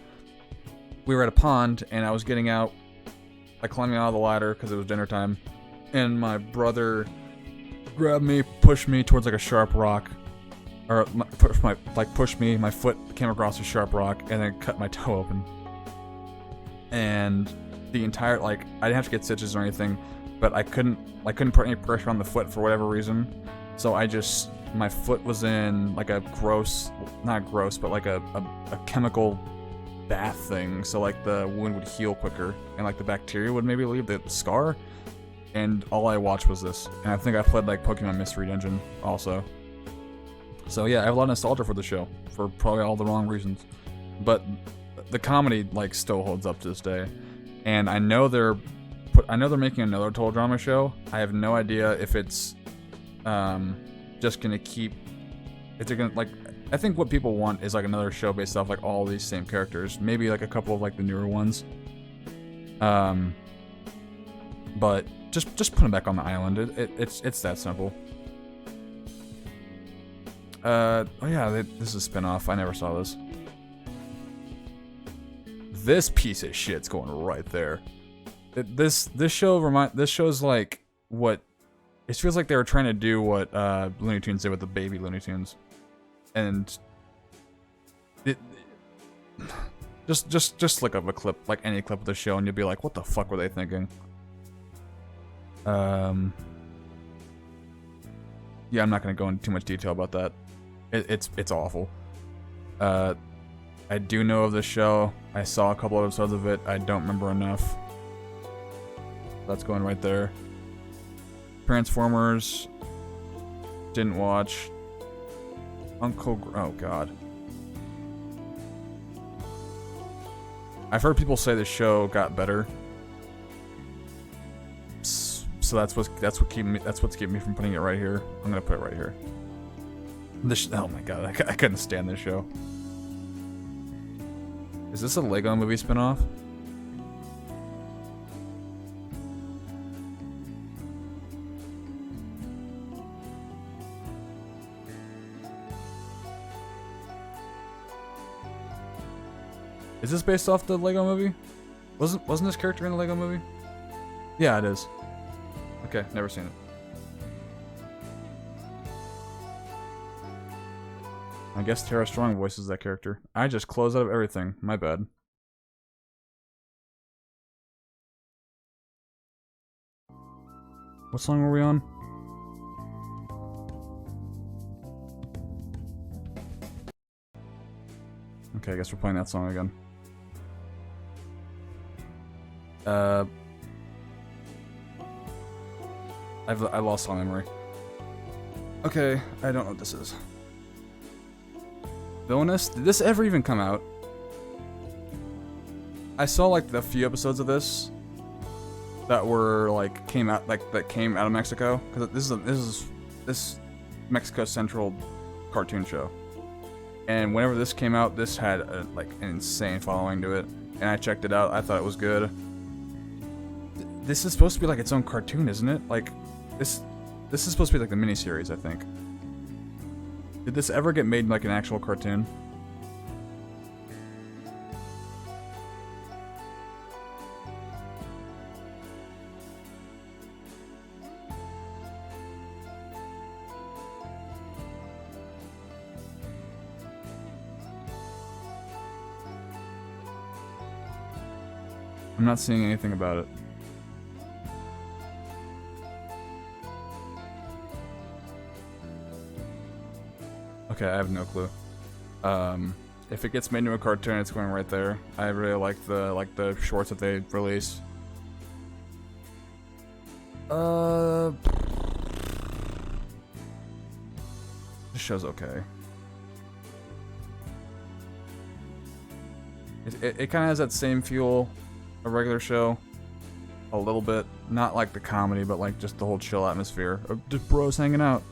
We were at a pond, and I was getting out, like climbing out of the ladder because it was dinner time, and my brother grabbed me, pushed me towards like a sharp rock, or pushed me. My foot came across a sharp rock, and then cut my toe open. And the entire, like, I didn't have to get stitches or anything, but I couldn't put any pressure on the foot for whatever reason. So my foot was in like a not gross, but like a chemical bath thing. So like the wound would heal quicker, and like the bacteria would maybe leave the scar. And all I watched was this. And I think I played like Pokemon Mystery Dungeon also. So yeah, I have a lot of nostalgia for the show, for probably all the wrong reasons. But the comedy like still holds up to this day. And I know they're making another total drama show. I have no idea if it's just gonna keep. If they're gonna, like, I think what people want is like another show based off like all these same characters. Maybe like a couple of like the newer ones. But just put them back on the island. It's that simple. Oh yeah, this is a spin-off. I never saw this. This piece of shit's going right there. This show's like what it feels like they were trying to do what Looney Tunes did with the baby Looney Tunes, and just look up a clip, like any clip of the show, and you'll be like, what the fuck were they thinking? Yeah, I'm not gonna go into too much detail about that. It's awful. I do know of this show. I saw a couple episodes of it. I don't remember enough. That's going right there. Transformers. Didn't watch. Oh god. I've heard people say the show got better. So that's what's keeping me from putting it right here. I'm gonna put it right here. Oh my god, I couldn't stand this show. Is this a Lego Movie spinoff? Is this based off the Lego Movie? Wasn't this character in the Lego Movie? Yeah, it is. Okay, never seen it. I guess Tara Strong voices that character. I just closed out of everything. My bad. What song were we on? Okay, I guess we're playing that song again. I lost all memory. Okay, I don't know what this is. Villainous? Did this ever even come out? I saw like the few episodes of this that were like came out of Mexico, because this Mexico Central cartoon show. And whenever this came out, this had like an insane following to it, and I checked it out. I thought it was good. This is supposed to be like its own cartoon, isn't it? Like this is supposed to be like the miniseries, I think. Did this ever get made like an actual cartoon? I'm not seeing anything about it. Okay, I have no clue. if it gets made into a cartoon, it's going right there. I really like the shorts that they released. This show's okay. It kind of has that same feel a regular show, a little bit. Not like the comedy, but like just the whole chill atmosphere of just bros hanging out.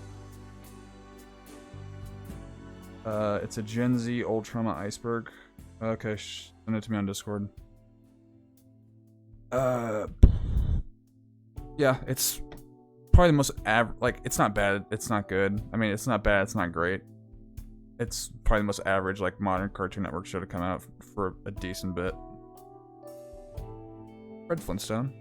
It's a Gen Z old trauma iceberg. Okay, send it to me on Discord. Yeah, it's probably the most like, it's not bad, it's not good. I mean, it's not bad, it's not great. It's probably the most average, like, modern Cartoon Network show to come out for a decent bit. Fred Flintstone.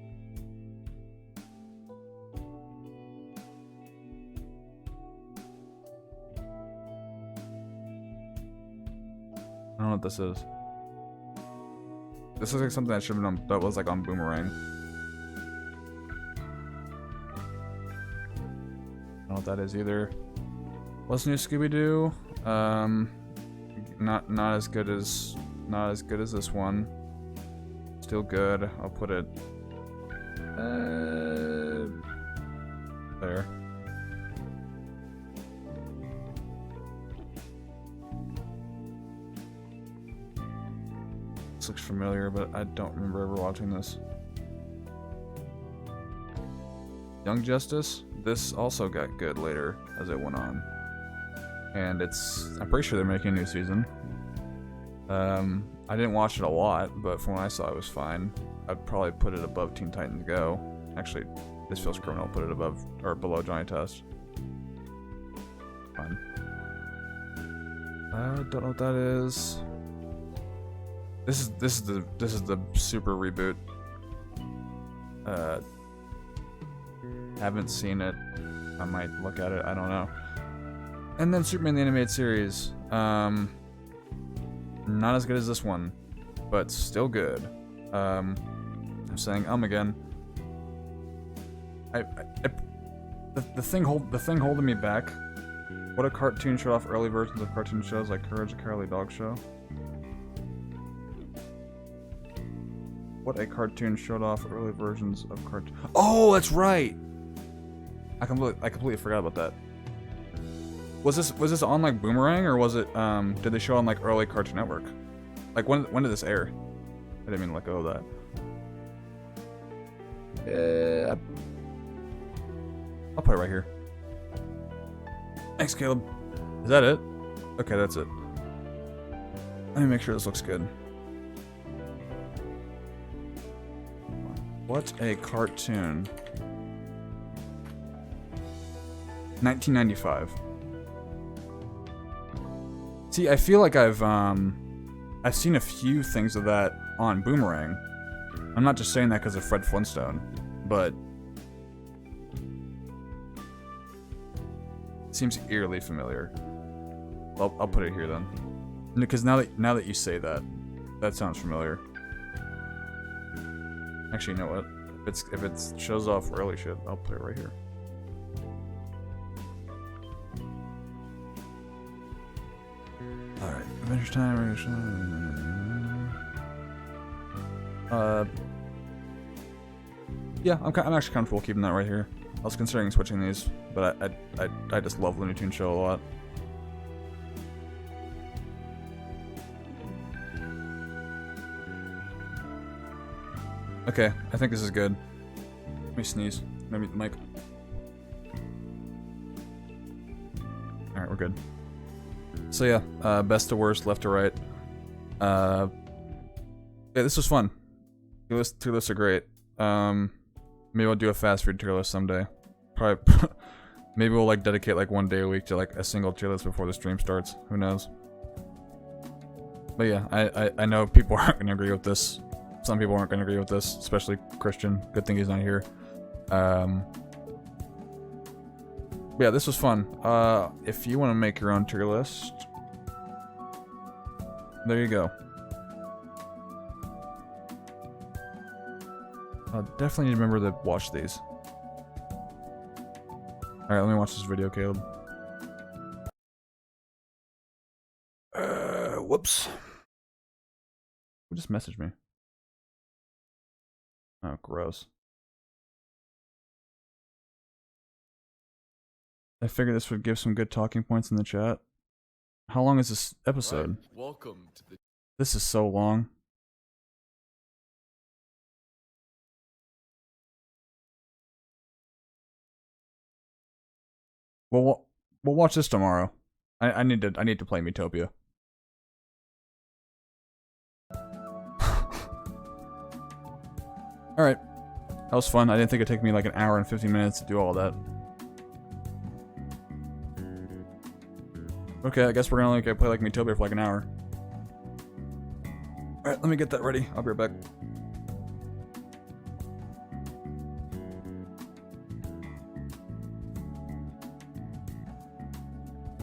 I don't know what this is. This is like something that should have been on, that was like on Boomerang. I don't know what that is either. What's new, Scooby-Doo? Not as good as this one. Still good. I'll put it there. This looks familiar, but I don't remember ever watching this. Young Justice. This also got good later as it went on. And I'm pretty sure they're making a new season. I didn't watch it a lot, but from what I saw, it was fine. I'd probably put it above Teen Titans Go. Actually, this feels criminal. Put it above or below Johnny Test. Fine. I don't know what that is. This is the super reboot. Haven't seen it. I might look at it. I don't know. And then Superman the Animated Series. Not as good as this one, but still good. I'm saying again. The thing holding me back. What a cartoon showed off early versions of cartoon shows like Courage the Cowardly Dog Show. What a cartoon showed off early versions of cartoon. Oh, that's right. I completely forgot about that. Was this on like Boomerang, or was it did they show on like early Cartoon Network? Like when did this air? I didn't mean to let go of that. I'll put it right here. Thanks, Caleb. Is that it? Okay, that's it. Let me make sure this looks good. What a cartoon. 1995. See, I feel like I've seen a few things of that on Boomerang. I'm not just saying that because of Fred Flintstone, but it seems eerily familiar. I'll put it here then, because now that you say that, that sounds familiar. Actually, you know what? If it shows off early shit, I'll put it right here. Alright, Adventure Time. Yeah, I'm actually comfortable keeping that right here. I was considering switching these, but I just love Looney Tunes Show a lot. Okay, I think this is good. Let me sneeze. Maybe the mic. Alright, we're good. So yeah, best to worst, left to right. Yeah, this was fun. Tier lists are great. Maybe I'll do a fast food tier list someday. Probably, maybe we'll like dedicate like one day a week to like a single tier list before the stream starts. Who knows? But yeah, I know people aren't gonna agree with this. Some people aren't gonna agree with this, especially Christian. Good thing he's not here. Yeah, this was fun. If you want to make your own tier list, there you go. Definitely need to remember to watch these. Alright, let me watch this video, Caleb. Whoops. Oops. Who just messaged me? Oh, gross. I figured this would give some good talking points in the chat. How long is this episode? Right. Welcome to the. This is so long. We'll watch this tomorrow. I need to play Miitopia. All right, that was fun. I didn't think it'd take me like an hour and 50 minutes to do all that. Okay, I guess we're gonna play like Miitopia for like an hour. All right, let me get that ready. I'll be right back.